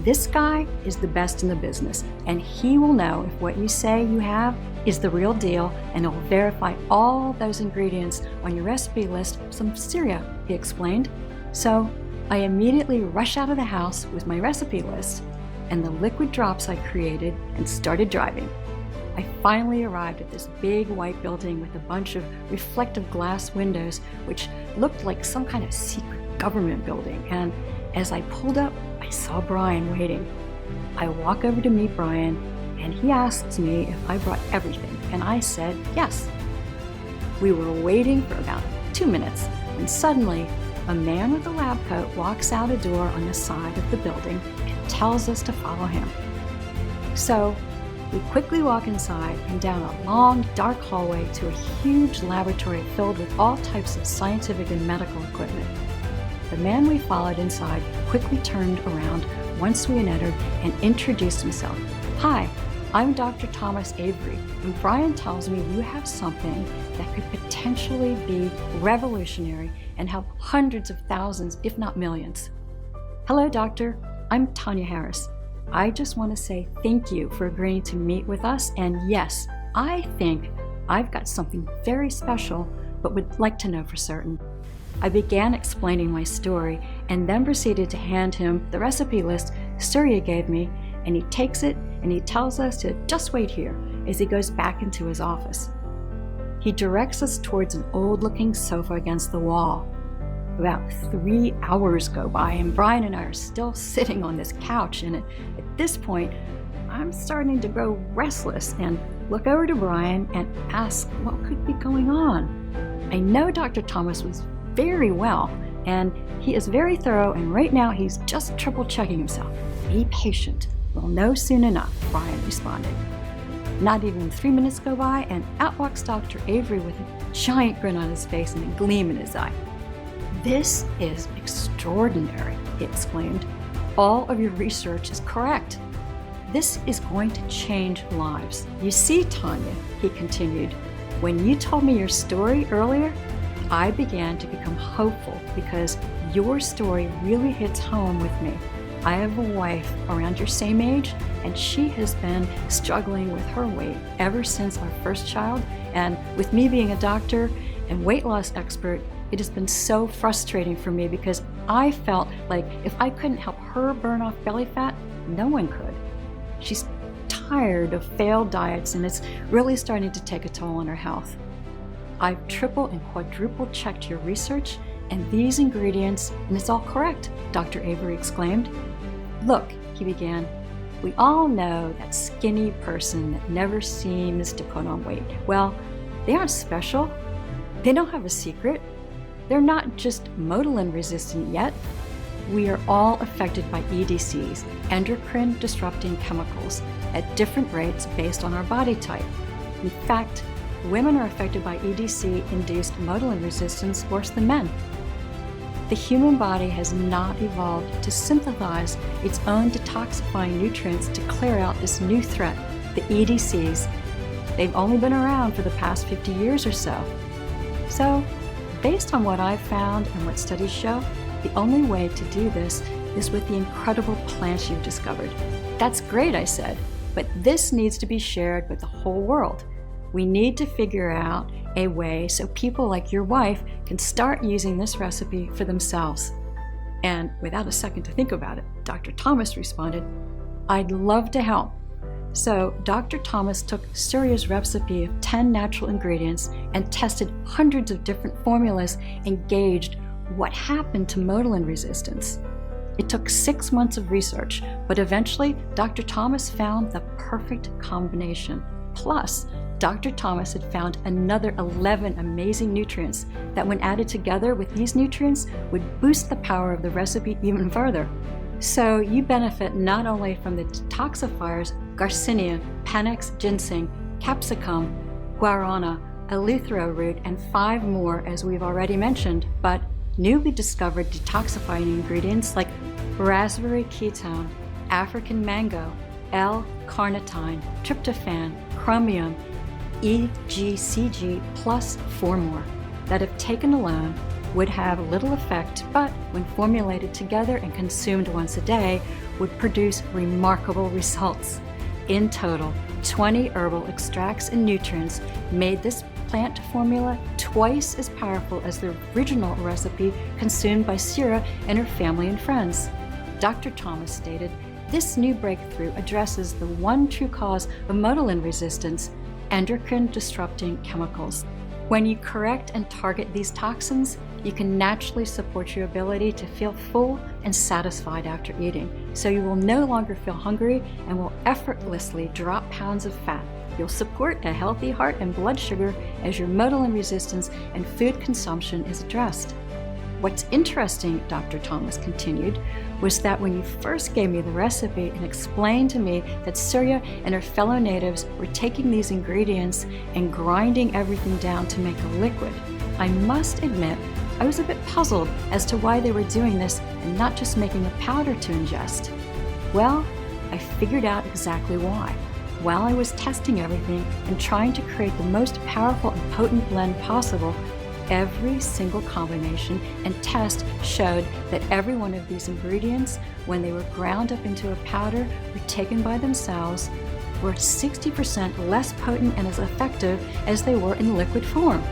Speaker 1: This guy is the best in the business, and he will know if what you say you have is the real deal, and he'll verify all those ingredients on your recipe list with some Syria, he explained. So I immediately rush out of the house with my recipe list and the liquid drops I created and started driving. I finally arrived at this big white building with a bunch of reflective glass windows, which looked like some kind of secret government building. And as I pulled up, I saw Brian waiting. I walk over to meet Brian, and he asks me if I brought everything, and I said yes. We were waiting for about 2 minutes when suddenly a man with a lab coat walks out a door on the side of the building and tells us to follow him. So we quickly walk inside and down a long, dark hallway to a huge laboratory filled with all types of scientific and medical equipment. The man we followed inside quickly turned around once we had entered and introduced himself. "Hi, I'm Dr. Thomas Avery, and Brian tells me you have something that could potentially be revolutionary and help hundreds of thousands, if not millions." "Hello, doctor. I'm Tanya Harris. I just want to say thank you for agreeing to meet with us, and yes, I think I've got something very special, but would like to know for certain." I began explaining my story and then proceeded to hand him the recipe list Surya gave me, and he takes it and he tells us to just wait here as he goes back into his office. He directs us towards an old-looking sofa against the wall. About 3 hours go by and Brian and I are still sitting on this couch, and at this point, I'm starting to grow restless and look over to Brian and ask what could be going on. I know Dr. Thomas was very well, and he is very thorough, and right now he's just triple checking himself. "Be patient. We'll know soon enough," Brian responded. Not even 3 minutes go by, and out walks Dr. Avery with a giant grin on his face and a gleam in his eye. "This is extraordinary," he exclaimed. "All of your research is correct. This is going to change lives. You see, Tanya," he continued, "when you told me your story earlier, I began to become hopeful because your story really hits home with me. I have a wife around your same age, and she has been struggling with her weight ever since our first child, and with me being a doctor and weight loss expert, it has been so frustrating for me because I felt like if I couldn't help her burn off belly fat, no one could. She's tired of failed diets, and it's really starting to take a toll on her health. I've triple and quadruple checked your research and these ingredients, and it's all correct," Dr. Avery exclaimed. "Look," he began, "we all know that skinny person that never seems to put on weight. Well, they aren't special. They don't have a secret. They're not just motilin resistant yet. We are all affected by EDCs, endocrine disrupting chemicals, at different rates based on our body type. In fact, women are affected by EDC-induced motilin resistance worse than men. The human body has not evolved to synthesize its own detoxifying nutrients to clear out this new threat, the EDCs. They've only been around for the past 50 years or so. So, based on what I've found and what studies show, the only way to do this is with the incredible plants you've discovered." "That's great," I said, "but this needs to be shared with the whole world. We need to figure out a way so people like your wife can start using this recipe for themselves." And without a second to think about it, Dr. Thomas responded, "I'd love to help." So Dr. Thomas took Surya's recipe of 10 natural ingredients and tested hundreds of different formulas and gauged what happened to motilin resistance. It took 6 months of research, but eventually Dr. Thomas found the perfect combination. Plus, Dr. Thomas had found another 11 amazing nutrients that, when added together with these nutrients, would boost the power of the recipe even further. So you benefit not only from the detoxifiers Garcinia, Panax ginseng, capsicum, guarana, eleuthero root, and 5 more as we've already mentioned, but newly discovered detoxifying ingredients like raspberry ketone, African mango, L-carnitine, tryptophan, chromium, EGCG plus 4 more that, if taken alone, would have little effect, but when formulated together and consumed once a day, would produce remarkable results. In total, 20 herbal extracts and nutrients made this plant formula twice as powerful as the original recipe consumed by Syrah and her family and friends. Dr. Thomas stated, "This new breakthrough addresses the one true cause of motilin resistance, endocrine-disrupting chemicals. When you correct and target these toxins, you can naturally support your ability to feel full and satisfied after eating, so you will no longer feel hungry and will effortlessly drop pounds of fat. You'll support a healthy heart and blood sugar as your motilin resistance and food consumption is addressed." What's interesting, Dr. Thomas continued, was that when you first gave me the recipe and explained to me that Syrah and her fellow natives were taking these ingredients and grinding everything down to make a liquid, I must admit I was a bit puzzled as to why they were doing this and not just making a powder to ingest. Well, I figured out exactly why. While I was testing everything and trying to create the most powerful and potent blend possible, every single combination and test showed that every one of these ingredients, when they were ground up into a powder or taken by themselves, were 60% less potent and as effective as they were in liquid form.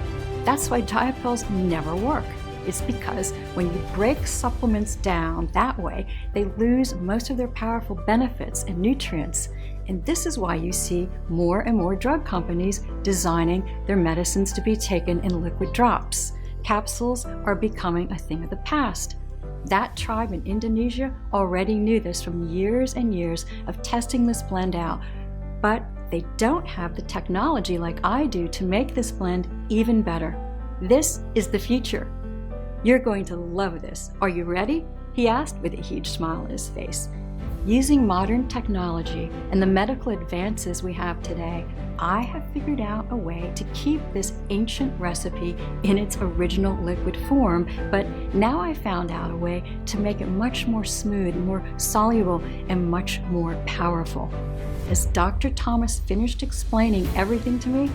Speaker 1: That's why diet pills never work. It's because when you break supplements down that way, they lose most of their powerful benefits and nutrients. And this is why you see more and more drug companies designing their medicines to be taken in liquid drops. Capsules are becoming a thing of the past. That tribe in Indonesia already knew this from years and years of testing this blend out, but they don't have the technology like I do to make this blend even better. This is the future. You're going to love this. Are you ready? He asked with a huge smile on his face. Using modern technology and the medical advances we have today, I have figured out a way to keep this ancient recipe in its original liquid form, but now I found out a way to make it much more smooth, more soluble, and much more powerful. As Dr. Thomas finished explaining everything to me,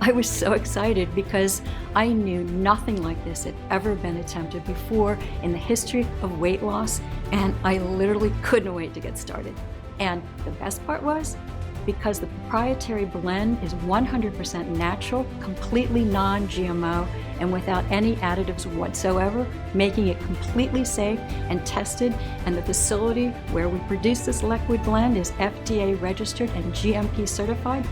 Speaker 1: I was so excited because I knew nothing like this had ever been attempted before in the history of weight loss, and I literally couldn't wait to get started. And the best part was, because the proprietary blend is 100% natural, completely non-GMO, and without any additives whatsoever, making it completely safe and tested, and the facility where we produce this liquid blend is FDA registered and GMP certified,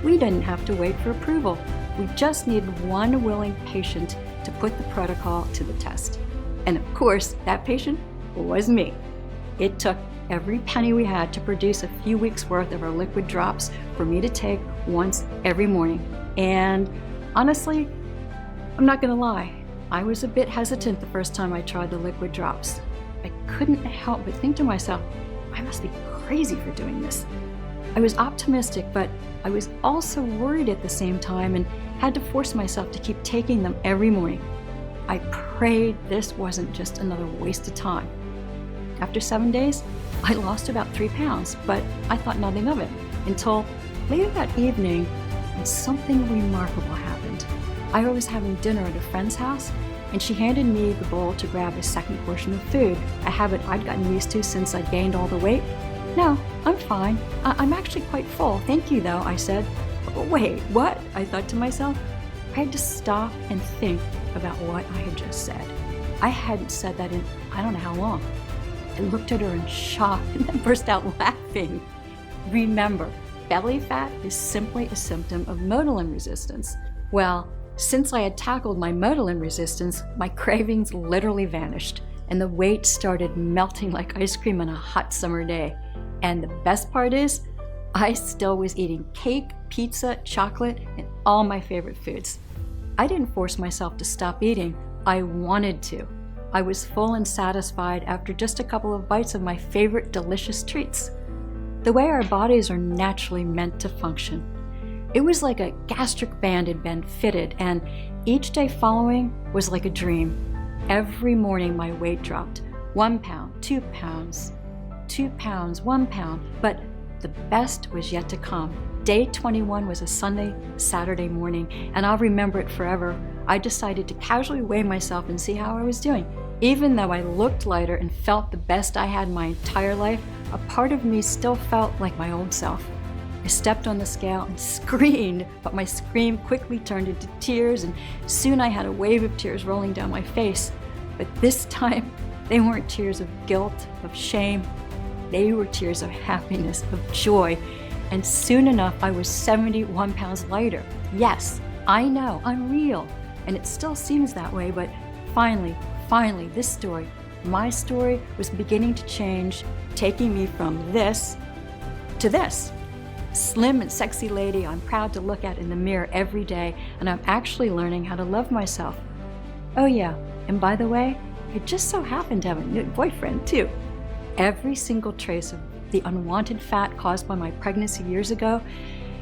Speaker 1: we didn't have to wait for approval. We just needed one willing patient to put the protocol to the test. And of course, that patient was me. It took every penny we had to produce a few weeks worth of our liquid drops for me to take once every morning. And honestly, I'm not gonna lie, I was a bit hesitant the first time I tried the liquid drops. I couldn't help but think to myself, I must be crazy for doing this. I was optimistic, but I was also worried at the same time and had to force myself to keep taking them every morning. I prayed this wasn't just another waste of time. After 7 days, I lost about 3 pounds, but I thought nothing of it until later that evening when something remarkable happened. I was having dinner at a friend's house, and she handed me the bowl to grab a second portion of food, a habit I'd gotten used to since I'd gained all the weight. "No, I'm fine. I'm actually quite full. Thank you, though," I said. "Wait, what?" I thought to myself. I had to stop and think about what I had just said. I hadn't said that in I don't know how long. I looked at her in shock and then burst out laughing. Remember, belly fat is simply a symptom of motilin resistance. Well, since I had tackled my motilin resistance, my cravings literally vanished, and the weight started melting like ice cream on a hot summer day. And the best part is, I still was eating cake, pizza, chocolate, and all my favorite foods. I didn't force myself to stop eating. I wanted to. I was full and satisfied after just a couple of bites of my favorite delicious treats. The way our bodies are naturally meant to function. It was like a gastric band had been fitted, and each day following was like a dream. Every morning my weight dropped. 1 pound, 2 pounds, 2 pounds, 1 pound, but the best was yet to come. Day 21 was a Saturday morning, and I'll remember it forever. I decided to casually weigh myself and see how I was doing. Even though I looked lighter and felt the best I had my entire life, a part of me still felt like my old self. I stepped on the scale and screamed, but my scream quickly turned into tears, and soon I had a wave of tears rolling down my face. But this time, they weren't tears of guilt, of shame. They were tears of happiness, of joy. And soon enough, I was 71 pounds lighter. Yes, I know, I'm real. And it still seems that way, but finally, this story, my story, was beginning to change, taking me from this to this. Slim and sexy lady I'm proud to look at in the mirror every day, and I'm actually learning how to love myself. Oh yeah, and by the way, I just so happened to have a new boyfriend too. Every single trace of the unwanted fat caused by my pregnancy years ago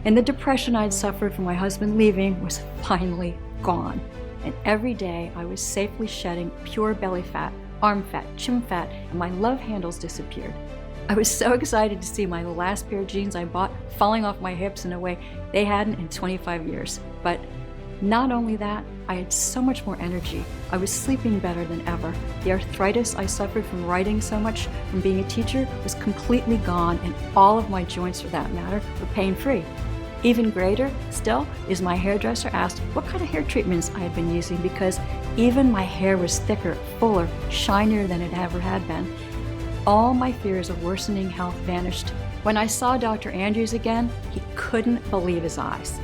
Speaker 1: and the depression I'd suffered from my husband leaving was finally gone. And every day I was safely shedding pure belly fat, arm fat, chin fat, and my love handles disappeared. I was so excited to see my last pair of jeans I bought falling off my hips in a way they hadn't in 25 years. But not only that, I had so much more energy. I was sleeping better than ever. The arthritis I suffered from writing so much from being a teacher was completely gone, and all of my joints, for that matter, were pain-free. Even greater still is my hairdresser asked what kind of hair treatments I had been using, because even my hair was thicker, fuller, shinier than it ever had been. All my fears of worsening health vanished. When I saw Dr. Andrews again, he couldn't believe his eyes.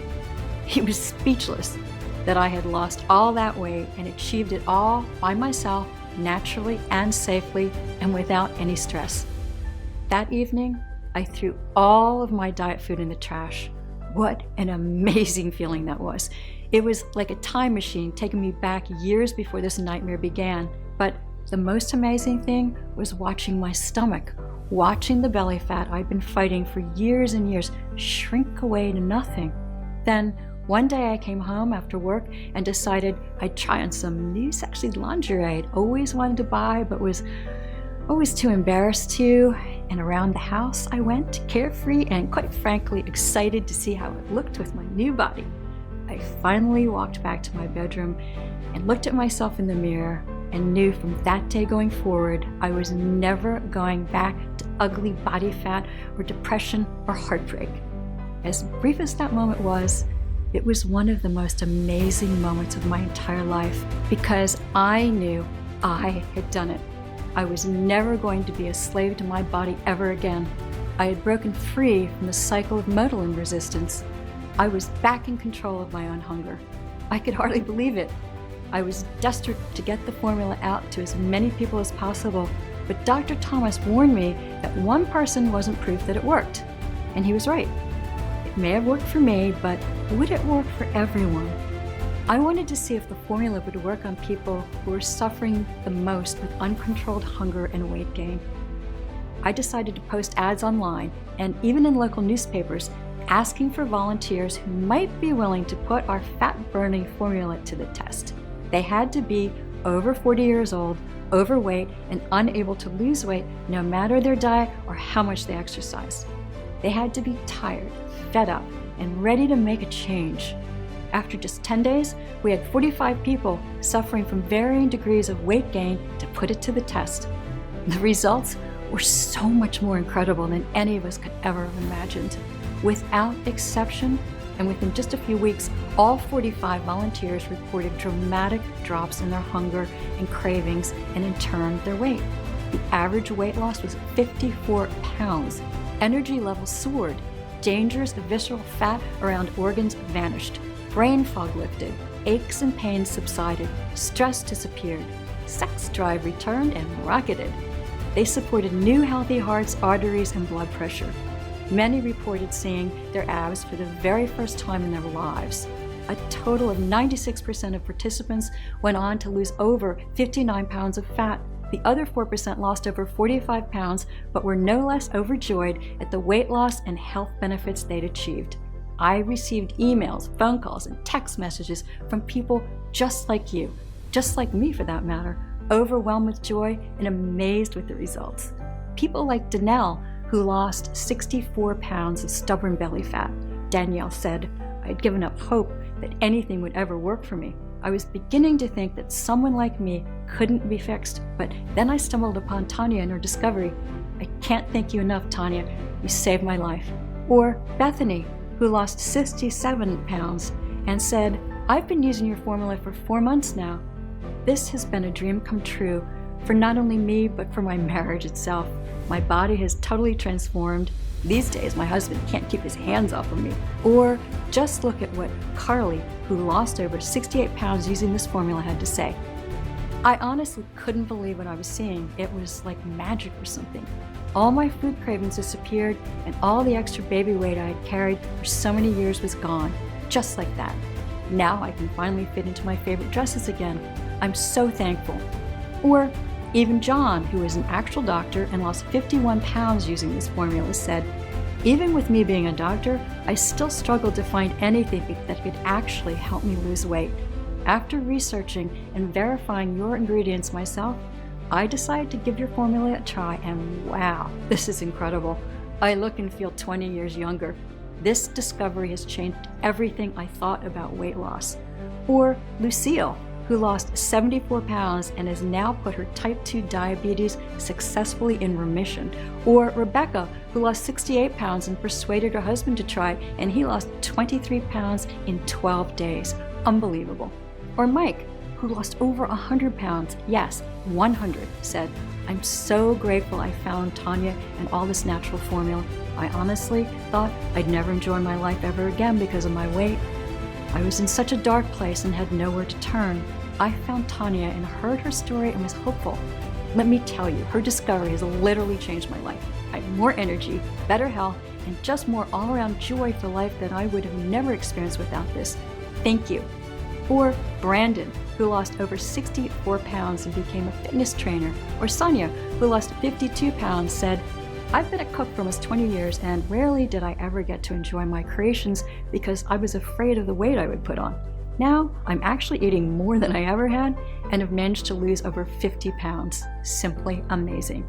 Speaker 1: He was speechless that I had lost all that weight and achieved it all by myself, naturally and safely, and without any stress. That evening, I threw all of my diet food in the trash. What an amazing feeling that was. It was like a time machine taking me back years before this nightmare began. But the most amazing thing was watching my stomach, watching the belly fat I'd been fighting for years and years shrink away to nothing. Then one day I came home after work and decided I'd try on some new sexy lingerie I'd always wanted to buy but was always too embarrassed to. And around the house I went, carefree and quite frankly excited to see how it looked with my new body. I finally walked back to my bedroom and looked at myself in the mirror and knew from that day going forward I was never going back to ugly body fat or depression or heartbreak. As brief as that moment was, it was one of the most amazing moments of my entire life because I knew I had done it. I was never going to be a slave to my body ever again. I had broken free from the cycle of modeling resistance. I was back in control of my own hunger. I could hardly believe it. I was desperate to get the formula out to as many people as possible, but Dr. Thomas warned me that one person wasn't proof that it worked. And he was right. It may have worked for me, but would it work for everyone? I wanted to see if the formula would work on people who were suffering the most with uncontrolled hunger and weight gain. I decided to post ads online and even in local newspapers asking for volunteers who might be willing to put our fat-burning formula to the test. They had to be over 40 years old, overweight, and unable to lose weight no matter their diet or how much they exercise. They had to be tired, fed up, and ready to make a change. After just 10 days, we had 45 people suffering from varying degrees of weight gain to put it to the test. The results were so much more incredible than any of us could ever have imagined. Without exception, and within just a few weeks, all 45 volunteers reported dramatic drops in their hunger and cravings, and in turn, their weight. The average weight loss was 54 pounds. Energy levels soared. Dangerous visceral fat around organs vanished. Brain fog lifted, aches and pains subsided, stress disappeared, sex drive returned and rocketed. They supported new healthy hearts, arteries, and blood pressure. Many reported seeing their abs for the very first time in their lives. A total of 96% of participants went on to lose over 59 pounds of fat. The other 4% lost over 45 pounds, but were no less overjoyed at the weight loss and health benefits they'd achieved. I received emails, phone calls, and text messages from people just like you, just like me for that matter, overwhelmed with joy and amazed with the results. People like Danelle, who lost 64 pounds of stubborn belly fat. Danielle said, "I'd given up hope that anything would ever work for me. I was beginning to think that someone like me couldn't be fixed, but then I stumbled upon Tanya and her discovery. I can't thank you enough, Tanya. You saved my life." Or Bethany, who lost 67 pounds and said, "I've been using your formula for 4 months now. This has been a dream come true for not only me, but for my marriage itself. My body has totally transformed. These days, my husband can't keep his hands off of me." Or just look at what Carly, who lost over 68 pounds using this formula, had to say. "I honestly couldn't believe what I was seeing. It was like magic or something. All my food cravings disappeared, and all the extra baby weight I had carried for so many years was gone, just like that. Now I can finally fit into my favorite dresses again. I'm so thankful." Or even John, who is an actual doctor and lost 51 pounds using this formula, said, "Even with me being a doctor, I still struggled to find anything that could actually help me lose weight. After researching and verifying your ingredients myself, I decided to give your formula a try, and wow, this is incredible. I look and feel 20 years younger. This discovery has changed everything I thought about weight loss." Or Lucille, who lost 74 pounds and has now put her type 2 diabetes successfully in remission. Or Rebecca, who lost 68 pounds and persuaded her husband to try, and he lost 23 pounds in 12 days. Unbelievable. Or Mike, who lost over 100 pounds, yes, 100, said, "I'm so grateful I found Tanya and all this natural formula. I honestly thought I'd never enjoy my life ever again because of my weight. I was in such a dark place and had nowhere to turn. I found Tanya and heard her story and was hopeful. Let me tell you, her discovery has literally changed my life. I have more energy, better health, and just more all-around joy for life that I would have never experienced without this. Thank you." Or Brandon, who lost over 64 pounds and became a fitness trainer. Or Sonia, who lost 52 pounds, said, "I've been a cook for almost 20 years and rarely did I ever get to enjoy my creations because I was afraid of the weight I would put on. Now I'm actually eating more than I ever had and have managed to lose over 50 pounds. Simply amazing."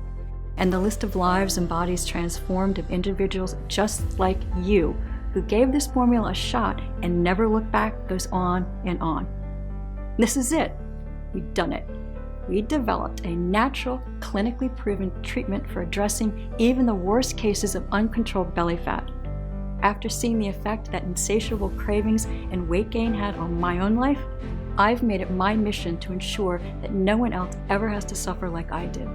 Speaker 1: And the list of lives and bodies transformed of individuals just like you who gave this formula a shot and never looked back goes on and on. This is it. We've done it. We developed a natural, clinically proven treatment for addressing even the worst cases of uncontrolled belly fat. After seeing the effect that insatiable cravings and weight gain had on my own life, I've made it my mission to ensure that no one else ever has to suffer like I did.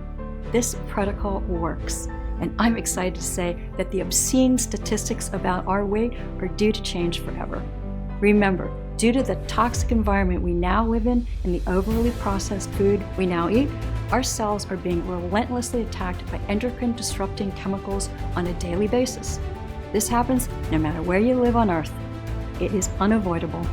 Speaker 1: This protocol works, and I'm excited to say that the obscene statistics about our weight are due to change forever. Remember, due to the toxic environment we now live in and the overly processed food we now eat, our cells are being relentlessly attacked by endocrine-disrupting chemicals on a daily basis. This happens no matter where you live on Earth. It is unavoidable.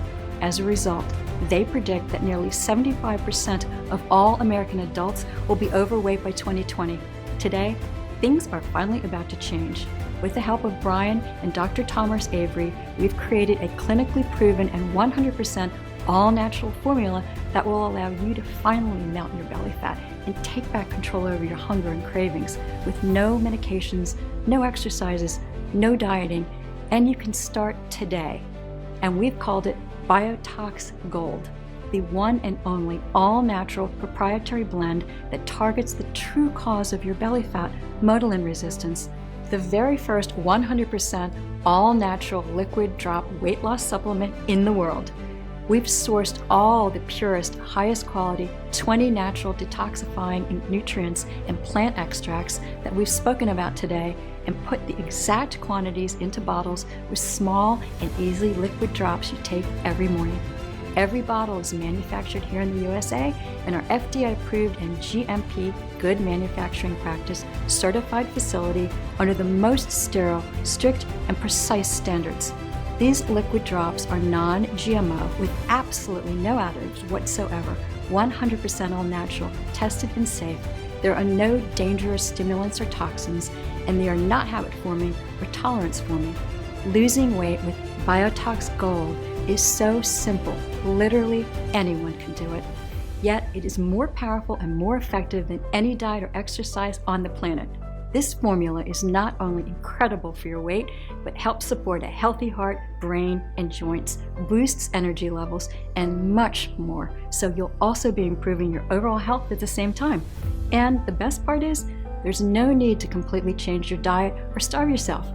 Speaker 1: As a result, they predict that nearly 75% of all American adults will be overweight by 2020. Today, things are finally about to change. With the help of Brian and Dr. Thomas Avery, we've created a clinically proven and 100% all-natural formula that will allow you to finally melt your belly fat and take back control over your hunger and cravings with no medications, no exercises, no dieting, and you can start today. And we've called it Biotox Gold, the one and only all-natural proprietary blend that targets the true cause of your belly fat, motilin resistance, the very first 100% all-natural liquid drop weight loss supplement in the world. We've sourced all the purest, highest quality, 20 natural detoxifying nutrients and plant extracts that we've spoken about today and put the exact quantities into bottles with small and easily liquid drops you take every morning. Every bottle is manufactured here in the USA and our FDA-approved and GMP Good Manufacturing Practice certified facility under the most sterile, strict, and precise standards. These liquid drops are non-GMO with absolutely no additives whatsoever, 100% all natural, tested and safe. There are no dangerous stimulants or toxins, and they are not habit-forming or tolerance-forming. Losing weight with Biotox Gold is so simple. Literally anyone can do it. Yet it is more powerful and more effective than any diet or exercise on the planet. This formula is not only incredible for your weight, but helps support a healthy heart, brain, and joints, boosts energy levels, and much more. So you'll also be improving your overall health at the same time. And the best part is, there's no need to completely change your diet or starve yourself.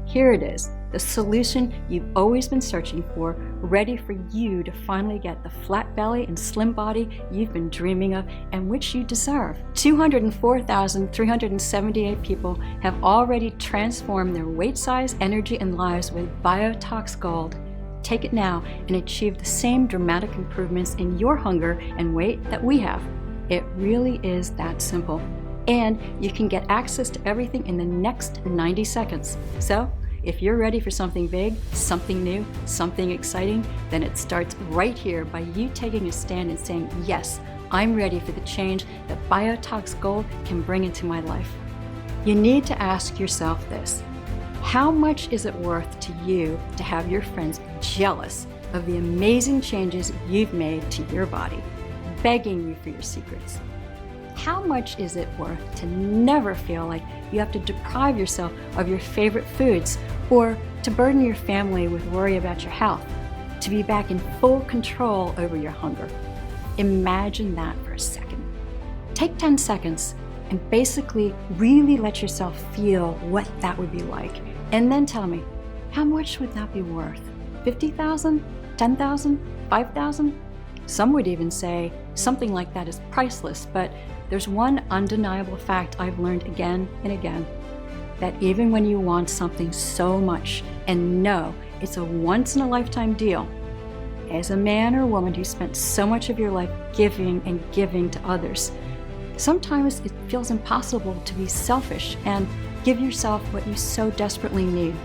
Speaker 1: Here it is, the solution you've always been searching for, ready for you to finally get the flat belly and slim body you've been dreaming of and which you deserve. 204,378 people have already transformed their weight size, energy, and lives with Biotox Gold. Take it now and achieve the same dramatic improvements in your hunger and weight that we have. It really is that simple. And you can get access to everything in the next 90 seconds. So, if you're ready for something big, something new, something exciting, then it starts right here by you taking a stand and saying, yes, I'm ready for the change that Biotox Gold can bring into my life. You need to ask yourself this: how much is it worth to you to have your friends jealous of the amazing changes you've made to your body, begging you for your secrets? How much is it worth to never feel like you have to deprive yourself of your favorite foods or to burden your family with worry about your health, to be back in full control over your hunger? Imagine that for a second. Take 10 seconds and basically really let yourself feel what that would be like. And then tell me, how much would that be worth? 50,000? 10,000? 5,000? Some would even say something like that is priceless, but there's one undeniable fact I've learned again and again, that even when you want something so much and know it's a once-in-a-lifetime deal, as a man or woman who spent so much of your life giving and giving to others, sometimes it feels impossible to be selfish and give yourself what you so desperately need,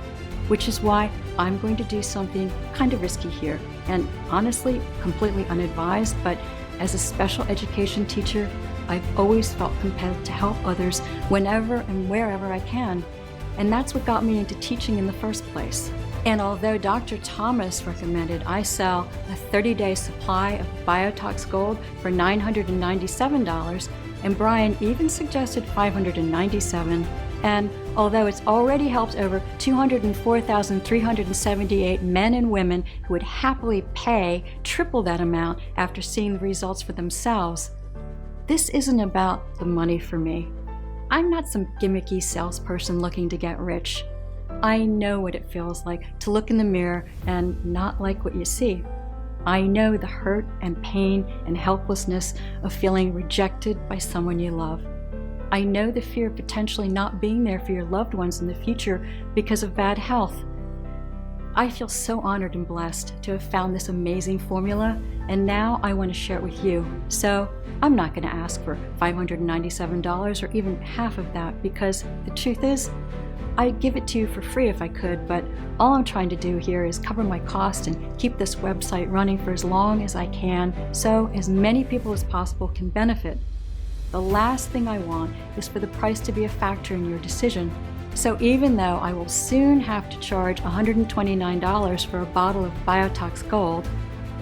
Speaker 1: which is why I'm going to do something kind of risky here, and honestly, completely unadvised, but as a special education teacher, I've always felt compelled to help others whenever and wherever I can. And that's what got me into teaching in the first place. And although Dr. Thomas recommended I sell a 30-day supply of Biotox Gold for $997, and Brian even suggested $597, and although it's already helped over 204,378 men and women who would happily pay triple that amount after seeing the results for themselves, this isn't about the money for me. I'm not some gimmicky salesperson looking to get rich. I know what it feels like to look in the mirror and not like what you see. I know the hurt and pain and helplessness of feeling rejected by someone you love. I know the fear of potentially not being there for your loved ones in the future because of bad health. I feel so honored and blessed to have found this amazing formula, and now I want to share it with you. So I'm not going to ask for $597 or even half of that, because the truth is, I'd give it to you for free if I could, but all I'm trying to do here is cover my cost and keep this website running for as long as I can, so as many people as possible can benefit. The last thing I want is for the price to be a factor in your decision. So even though I will soon have to charge $129 for a bottle of Biotox Gold,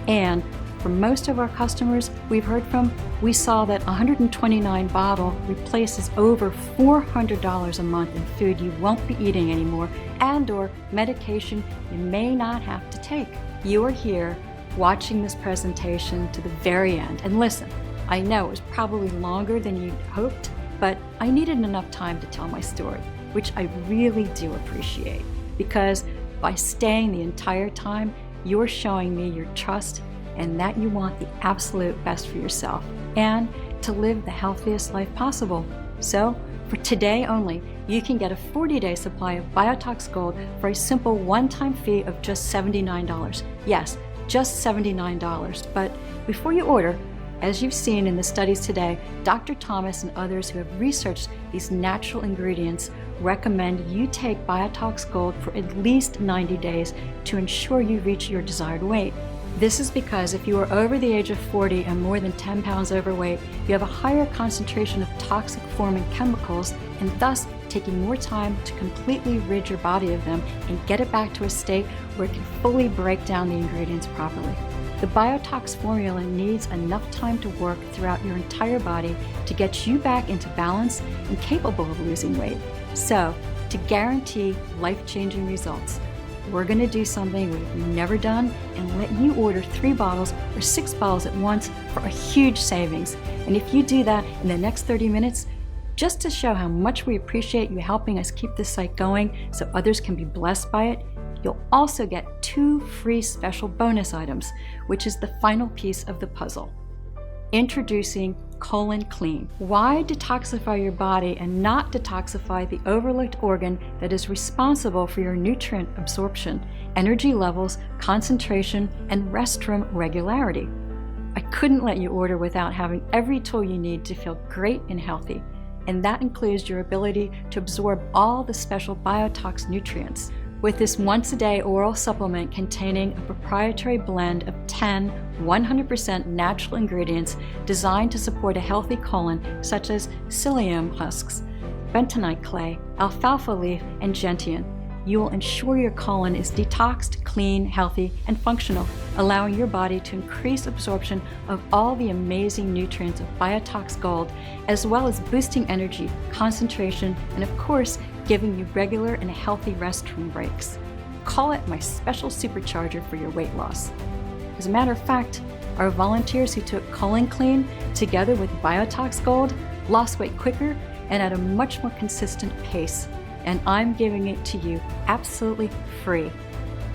Speaker 1: and for most of our customers we've heard from, we saw that $129 bottle replaces over $400 a month in food you won't be eating anymore, and or medication you may not have to take. You are here watching this presentation to the very end, and listen, I know it was probably longer than you'd hoped, but I needed enough time to tell my story, which I really do appreciate, because by staying the entire time, you're showing me your trust and that you want the absolute best for yourself and to live the healthiest life possible. So, for today only, you can get a 40-day supply of Biotox Gold for a simple one-time fee of just $79. Yes, just $79. But before you order, as you've seen in the studies today, Dr. Thomas and others who have researched these natural ingredients recommend you take Biotox Gold for at least 90 days to ensure you reach your desired weight. This is because if you are over the age of 40 and more than 10 pounds overweight, you have a higher concentration of toxic forming chemicals, and thus taking more time to completely rid your body of them and get it back to a state where it can fully break down the ingredients properly. The Biotox formula needs enough time to work throughout your entire body to get you back into balance and capable of losing weight. So, to guarantee life-changing results, we're going to do something we've never done and let you order 3 bottles or 6 bottles at once for a huge savings. And if you do that in the next 30 minutes, just to show how much we appreciate you helping us keep this site going so others can be blessed by it, you'll also get 2 free special bonus items, which is the final piece of the puzzle. Introducing Colon Clean. Why detoxify your body and not detoxify the overlooked organ that is responsible for your nutrient absorption, energy levels, concentration, and restroom regularity? I couldn't let you order without having every tool you need to feel great and healthy, and that includes your ability to absorb all the special Biotox nutrients. With this once-a-day oral supplement containing a proprietary blend of 10 100% natural ingredients designed to support a healthy colon, such as psyllium husks, bentonite clay, alfalfa leaf, and gentian, you will ensure your colon is detoxed, clean, healthy, and functional, allowing your body to increase absorption of all the amazing nutrients of Biotox Gold, as well as boosting energy, concentration, and of course, giving you regular and healthy restroom breaks. Call it my special supercharger for your weight loss. As a matter of fact, our volunteers who took Colon Clean together with Biotox Gold lost weight quicker and at a much more consistent pace, and I'm giving it to you absolutely free.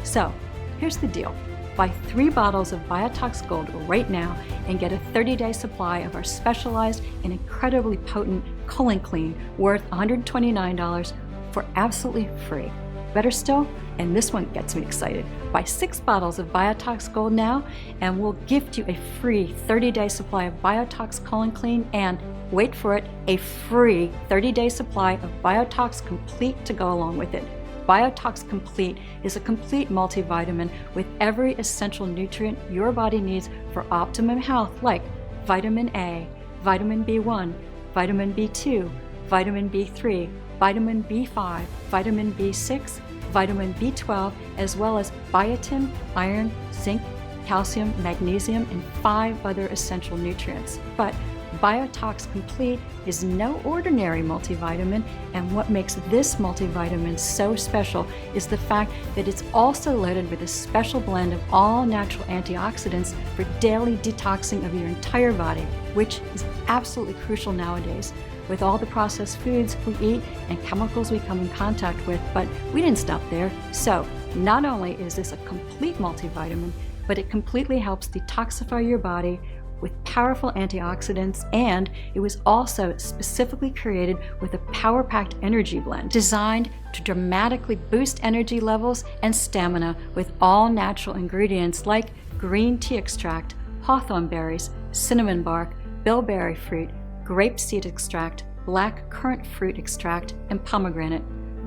Speaker 1: So, here's the deal. Buy 3 bottles of Biotox Gold right now and get a 30-day supply of our specialized and incredibly potent Colon Clean worth $129 for absolutely free. Better still, and this one gets me excited, buy 6 bottles of Biotox Gold now and we'll gift you a free 30-day supply of Biotox Colon Clean and, wait for it, a free 30-day supply of Biotox Complete to go along with it. Biotox Complete is a complete multivitamin with every essential nutrient your body needs for optimum health, like vitamin A, vitamin B1, vitamin B2, vitamin B3, vitamin B5, vitamin B6, vitamin B12, as well as biotin, iron, zinc, calcium, magnesium, and 5 other essential nutrients. But Biotox Complete is no ordinary multivitamin, and what makes this multivitamin so special is the fact that it's also loaded with a special blend of all natural antioxidants for daily detoxing of your entire body, which is absolutely crucial nowadays with all the processed foods we eat and chemicals we come in contact with. But we didn't stop there. So not only is this a complete multivitamin, but it completely helps detoxify your body with powerful antioxidants, and it was also specifically created with a power-packed energy blend designed to dramatically boost energy levels and stamina with all natural ingredients like green tea extract, hawthorn berries, cinnamon bark, bilberry fruit, grape seed extract, black currant fruit extract, and pomegranate.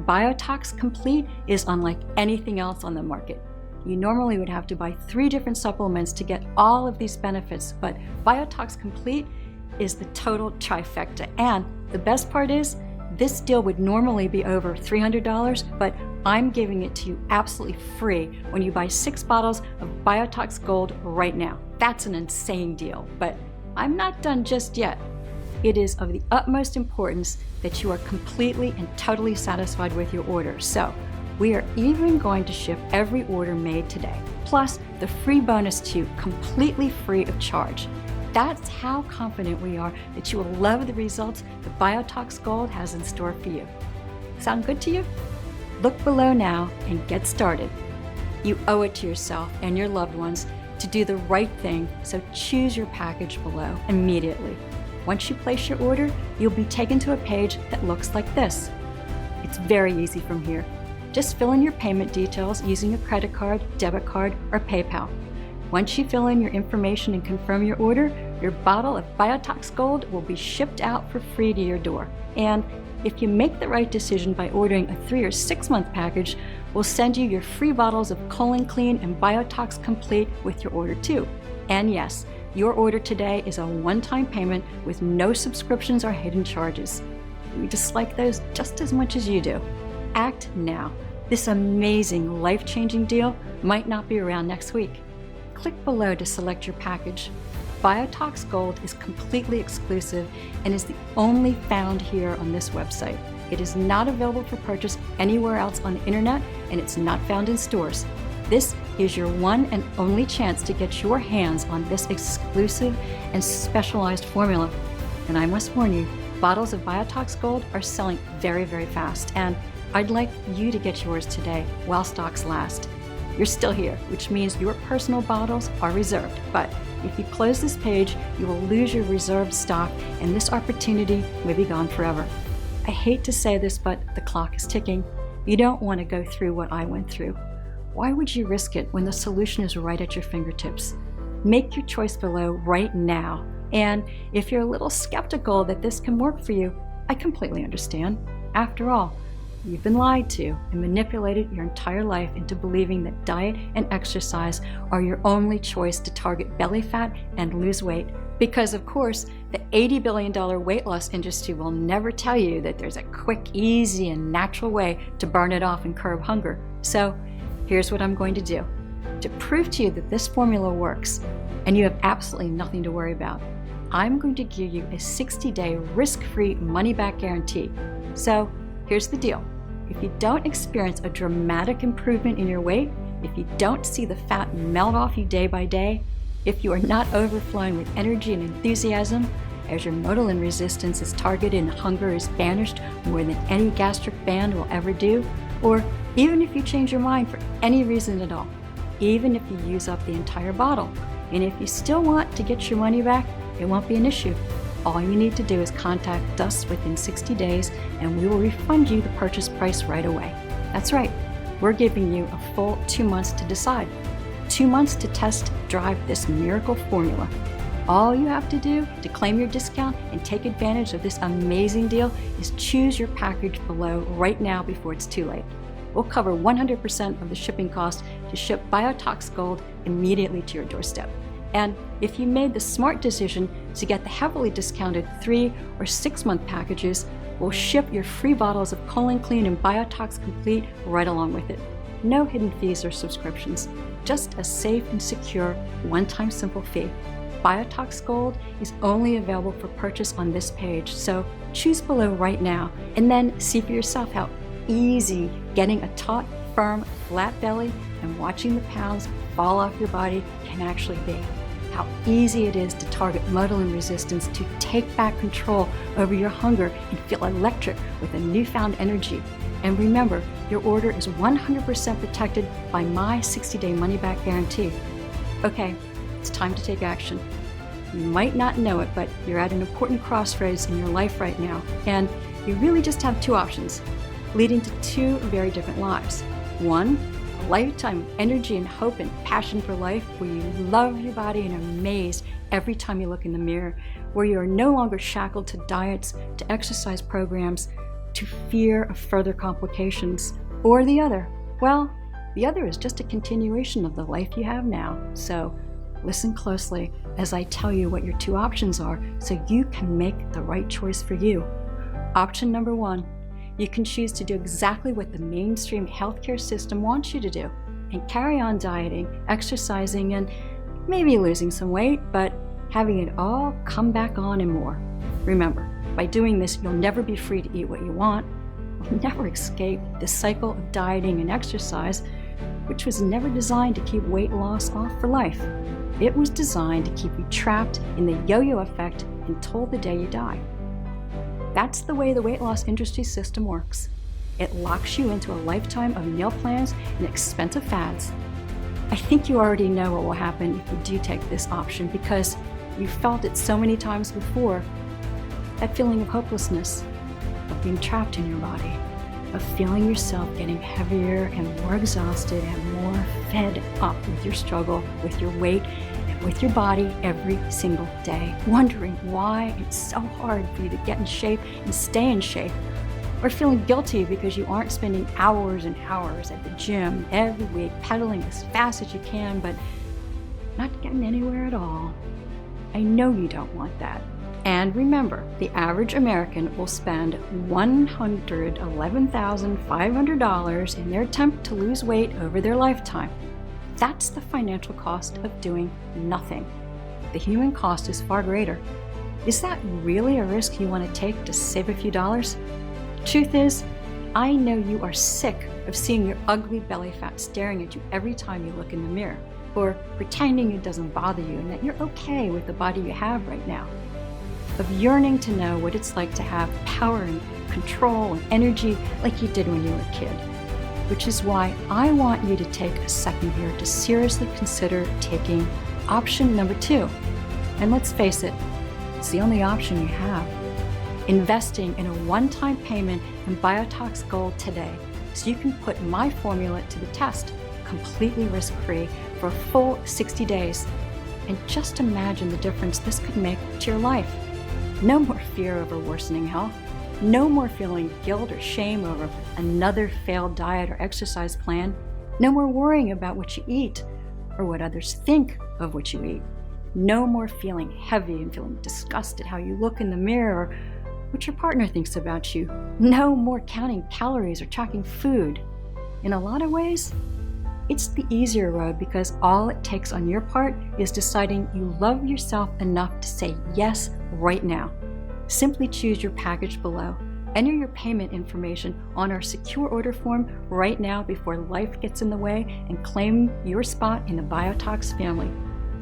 Speaker 1: Biotox Complete is unlike anything else on the market. You normally would have to buy 3 different supplements to get all of these benefits, but Biotox Complete is the total trifecta. And the best part is, this deal would normally be over $300, but I'm giving it to you absolutely free when you buy 6 bottles of Biotox Gold right now. That's an insane deal, but I'm not done just yet. It is of the utmost importance that you are completely and totally satisfied with your order. So, we are even going to ship every order made today, plus the free bonus tube completely free of charge. That's how confident we are that you will love the results that Biotox Gold has in store for you. Sound good to you? Look below now and get started. You owe it to yourself and your loved ones to do the right thing, so choose your package below immediately. Once you place your order, you'll be taken to a page that looks like this. It's very easy from here. Just fill in your payment details using a credit card, debit card, or PayPal. Once you fill in your information and confirm your order, your bottle of Biotox Gold will be shipped out for free to your door. And if you make the right decision by ordering a 3 or 6 month package, we'll send you your free bottles of Colon Clean and Biotox Complete with your order too. And yes, your order today is a one-time payment with no subscriptions or hidden charges. We dislike those just as much as you do. Act now. This amazing, life-changing deal might not be around next week. Click below to select your package. Biotox Gold is completely exclusive and is the only found here on this website. It is not available for purchase anywhere else on the internet, and it's not found in stores. This is your one and only chance to get your hands on this exclusive and specialized formula. And I must warn you, bottles of Biotox Gold are selling very, very fast, and I'd like you to get yours today while stocks last. You're still here, which means your personal bottles are reserved, but if you close this page, you will lose your reserved stock, and this opportunity may be gone forever. I hate to say this, but the clock is ticking. You don't want to go through what I went through. Why would you risk it when the solution is right at your fingertips? Make your choice below right now. And if you're a little skeptical that this can work for you, I completely understand. After all, you've been lied to and manipulated your entire life into believing that diet and exercise are your only choice to target belly fat and lose weight. Because of course, the $80 billion weight loss industry will never tell you that there's a quick, easy, and natural way to burn it off and curb hunger. So here's what I'm going to do. To prove to you that this formula works and you have absolutely nothing to worry about, I'm going to give you a 60-day risk-free money-back guarantee. So here's the deal. If you don't experience a dramatic improvement in your weight, if you don't see the fat melt off you day by day, if you are not overflowing with energy and enthusiasm, as your motilin resistance is targeted and hunger is banished more than any gastric band will ever do, or even if you change your mind for any reason at all, even if you use up the entire bottle, and if you still want to get your money back, it won't be an issue. All you need to do is contact us within 60 days and we will refund you the purchase price right away. That's right, we're giving you a full 2 months to decide. 2 months to test drive this miracle formula. All you have to do to claim your discount and take advantage of this amazing deal is choose your package below right now before it's too late. We'll cover 100% of the shipping cost to ship Biotox Gold immediately to your doorstep. And if you made the smart decision to get the heavily discounted 3 or 6 month packages, we'll ship your free bottles of Colon Clean and Biotox Complete right along with it. No hidden fees or subscriptions, just a safe and secure one-time simple fee. Biotox Gold is only available for purchase on this page, so choose below right now and then see for yourself how easy getting a taut, firm, flat belly and watching the pounds fall off your body can actually be. How easy it is to target motilin resistance, to take back control over your hunger and feel electric with a newfound energy. And remember, your order is 100% protected by my 60-day money-back guarantee. Okay, it's time to take action. You might not know it, but you're at an important crossroads in your life right now, and you really just have 2 options, leading to 2 very different lives. One, a lifetime of energy and hope and passion for life, where you love your body and are amazed every time you look in the mirror, where you are no longer shackled to diets, to exercise programs, to fear of further complications. Or the other, well, the other is just a continuation of the life you have now. So listen closely as I tell you what your 2 options are so you can make the right choice for you. Option number 1, you can choose to do exactly what the mainstream healthcare system wants you to do and carry on dieting, exercising, and maybe losing some weight, but having it all come back on and more. Remember, by doing this, you'll never be free to eat what you want. You'll never escape the cycle of dieting and exercise, which was never designed to keep weight loss off for life. It was designed to keep you trapped in the yo-yo effect until the day you die. That's the way the weight loss industry system works. It locks you into a lifetime of meal plans and expensive fads. I think you already know what will happen if you do take this option because you've felt it so many times before. That feeling of hopelessness, of being trapped in your body, of feeling yourself getting heavier and more exhausted and more fed up with your struggle, with your weight, and with your body every single day, wondering why it's so hard for you to get in shape and stay in shape, or feeling guilty because you aren't spending hours and hours at the gym every week, pedaling as fast as you can, but not getting anywhere at all. I know you don't want that. And remember, the average American will spend $111,500 in their attempt to lose weight over their lifetime. That's the financial cost of doing nothing. The human cost is far greater. Is that really a risk you want to take to save a few dollars? Truth is, I know you are sick of seeing your ugly belly fat staring at you every time you look in the mirror, or pretending it doesn't bother you and that you're okay with the body you have right now. Of yearning to know what it's like to have power and control and energy like you did when you were a kid. Which is why I want you to take a second here to seriously consider taking option number 2. And let's face it, it's the only option you have. Investing in a one-time payment in Biotox Gold today so you can put my formula to the test, completely risk-free for a full 60 days. And just imagine the difference this could make to your life. No more fear over worsening health. No more feeling guilt or shame over another failed diet or exercise plan. No more worrying about what you eat or what others think of what you eat. No more feeling heavy and feeling disgusted how you look in the mirror or what your partner thinks about you. No more counting calories or tracking food. In a lot of ways, it's the easier road because all it takes on your part is deciding you love yourself enough to say yes right now. Simply choose your package below. Enter your payment information on our secure order form right now before life gets in the way and claim your spot in the Biotox family.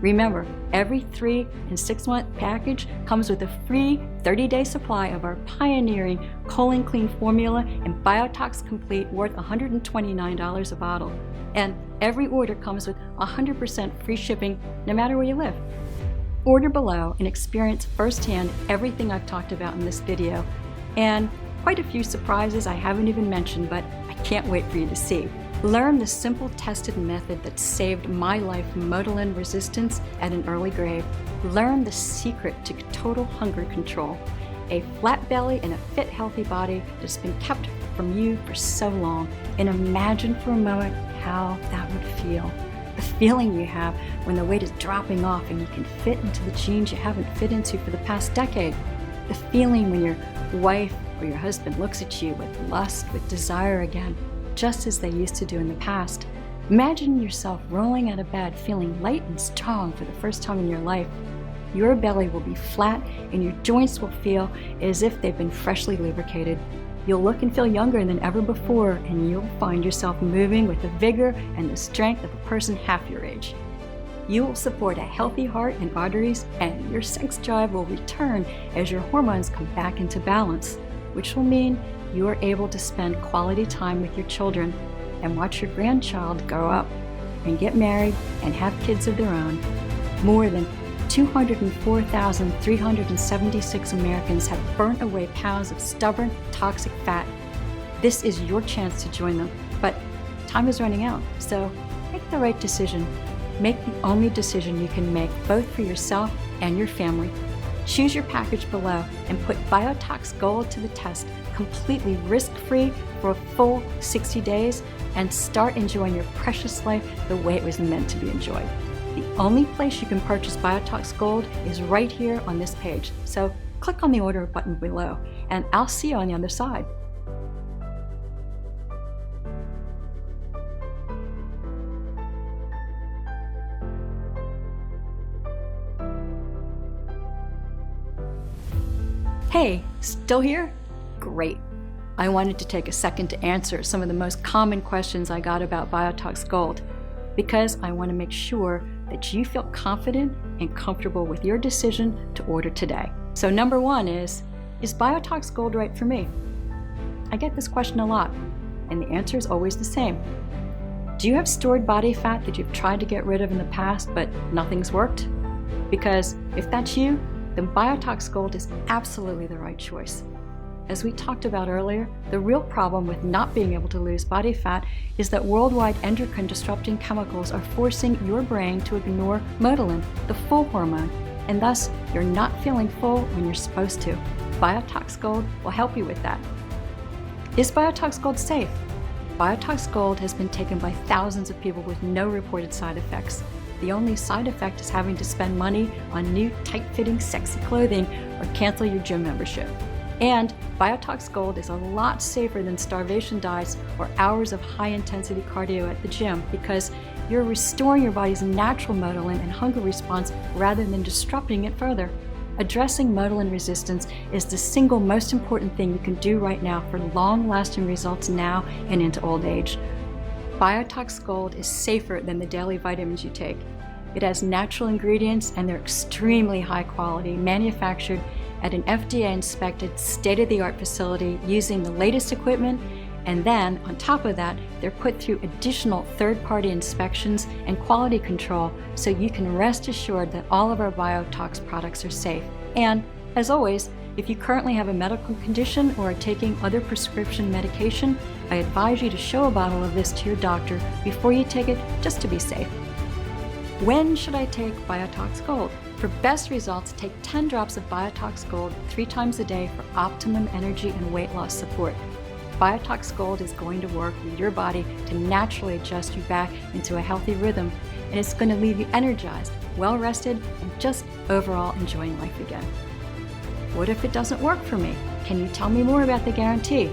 Speaker 1: Remember, every 3 and 6 month package comes with a free 30-day supply of our pioneering colon clean formula and Biotox Complete worth $129 a bottle. And every order comes with 100% free shipping no matter where you live. Order below and experience firsthand everything I've talked about in this video, and quite a few surprises I haven't even mentioned, but I can't wait for you to see. Learn the simple tested method that saved my life Motilin resistance at an early grave. Learn the secret to total hunger control, a flat belly and a fit, healthy body that's been kept from you for so long, and imagine for a moment how that would feel. The feeling you have when the weight is dropping off and you can fit into the jeans you haven't fit into for the past decade. The feeling when your wife or your husband looks at you with lust, with desire again, just as they used to do in the past. Imagine yourself rolling out of bed feeling light and strong for the first time in your life. Your belly will be flat and your joints will feel as if they've been freshly lubricated. You'll look and feel younger than ever before, and you'll find yourself moving with the vigor and the strength of a person half your age. You will support a healthy heart and arteries, and your sex drive will return as your hormones come back into balance, which will mean you are able to spend quality time with your children and watch your grandchild grow up and get married and have kids of their own. More than 204,376 Americans have burnt away pounds of stubborn, toxic fat. This is your chance to join them, but time is running out, so make the right decision. Make the only decision you can make, both for yourself and your family. Choose your package below and put Biotox Gold to the test, completely risk-free for a full 60 days, and start enjoying your precious life the way it was meant to be enjoyed. The only place you can purchase Biotox Gold is right here on this page. So click on the order button below, and I'll see you on the other side. Hey, still here? Great. I wanted to take a second to answer some of the most common questions I got about Biotox Gold, because I want to make sure that you feel confident and comfortable with your decision to order today. So number 1 is Biotox Gold right for me? I get this question a lot, and the answer is always the same. Do you have stored body fat that you've tried to get rid of in the past, but nothing's worked? Because if that's you, then Biotox Gold is absolutely the right choice. As we talked about earlier, the real problem with not being able to lose body fat is that worldwide endocrine disrupting chemicals are forcing your brain to ignore Motilin, the full hormone, and thus you're not feeling full when you're supposed to. Biotox Gold will help you with that. Is Biotox Gold safe? Biotox Gold has been taken by thousands of people with no reported side effects. The only side effect is having to spend money on new tight-fitting sexy clothing or cancel your gym membership. And Biotox Gold is a lot safer than starvation diets or hours of high-intensity cardio at the gym, because you're restoring your body's natural Motilin and hunger response rather than disrupting it further. Addressing motilin resistance is the single most important thing you can do right now for long-lasting results now and into old age. Biotox Gold is safer than the daily vitamins you take. It has natural ingredients and they're extremely high quality, manufactured at an FDA-inspected, state-of-the-art facility using the latest equipment, and then, on top of that, they're put through additional third-party inspections and quality control so you can rest assured that all of our Biotox products are safe. And, as always, if you currently have a medical condition or are taking other prescription medication, I advise you to show a bottle of this to your doctor before you take it, just to be safe. When should I take Biotox Gold? For best results, take 10 drops of Biotox Gold 3 times a day for optimum energy and weight loss support. Biotox Gold is going to work with your body to naturally adjust you back into a healthy rhythm, and it's going to leave you energized, well-rested, and just overall enjoying life again. What if it doesn't work for me? Can you tell me more about the guarantee?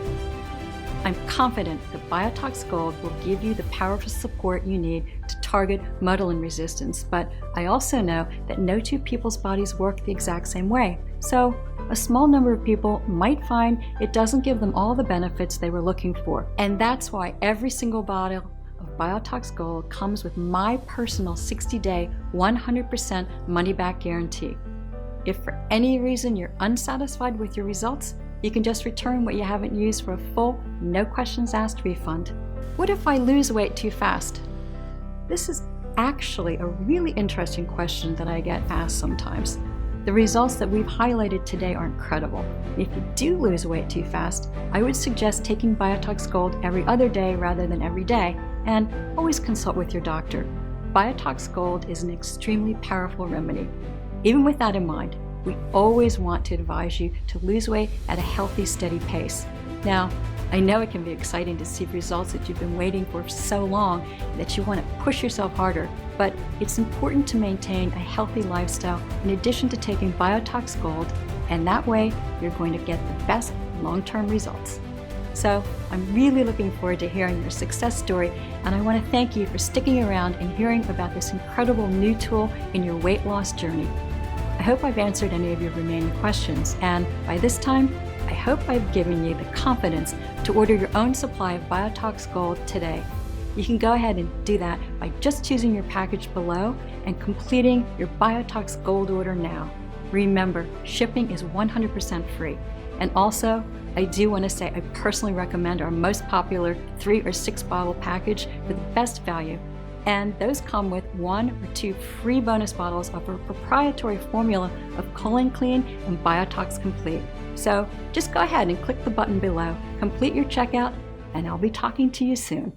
Speaker 1: I'm confident that Biotox Gold will give you the powerful support you need to target motilin resistance, but I also know that no two people's bodies work the exact same way. So a small number of people might find it doesn't give them all the benefits they were looking for. And that's why every single bottle of Biotox Gold comes with my personal 60-day, 100% money-back guarantee. If for any reason you're unsatisfied with your results, you can just return what you haven't used for a full, no questions asked refund. What if I lose weight too fast? This is actually a really interesting question that I get asked sometimes. The results that we've highlighted today are incredible. If you do lose weight too fast, I would suggest taking Biotox Gold every other day rather than every day, and always consult with your doctor. Biotox Gold is an extremely powerful remedy. Even with that in mind, we always want to advise you to lose weight at a healthy, steady pace. Now, I know it can be exciting to see results that you've been waiting for so long that you want to push yourself harder, but it's important to maintain a healthy lifestyle in addition to taking Biotox Gold, and that way you're going to get the best long-term results. So I'm really looking forward to hearing your success story, and I want to thank you for sticking around and hearing about this incredible new tool in your weight loss journey. I hope I've answered any of your remaining questions, and by this time, I hope I've given you the confidence to order your own supply of Biotox Gold today. You can go ahead and do that by just choosing your package below and completing your Biotox Gold order now. Remember, shipping is 100% free. And also, I do want to say I personally recommend our most popular 3 or 6 bottle package for the best value. And those come with 1 or 2 free bonus bottles of our proprietary formula of Colon Clean and Biotox Complete. So just go ahead and click the button below, complete your checkout, and I'll be talking to you soon.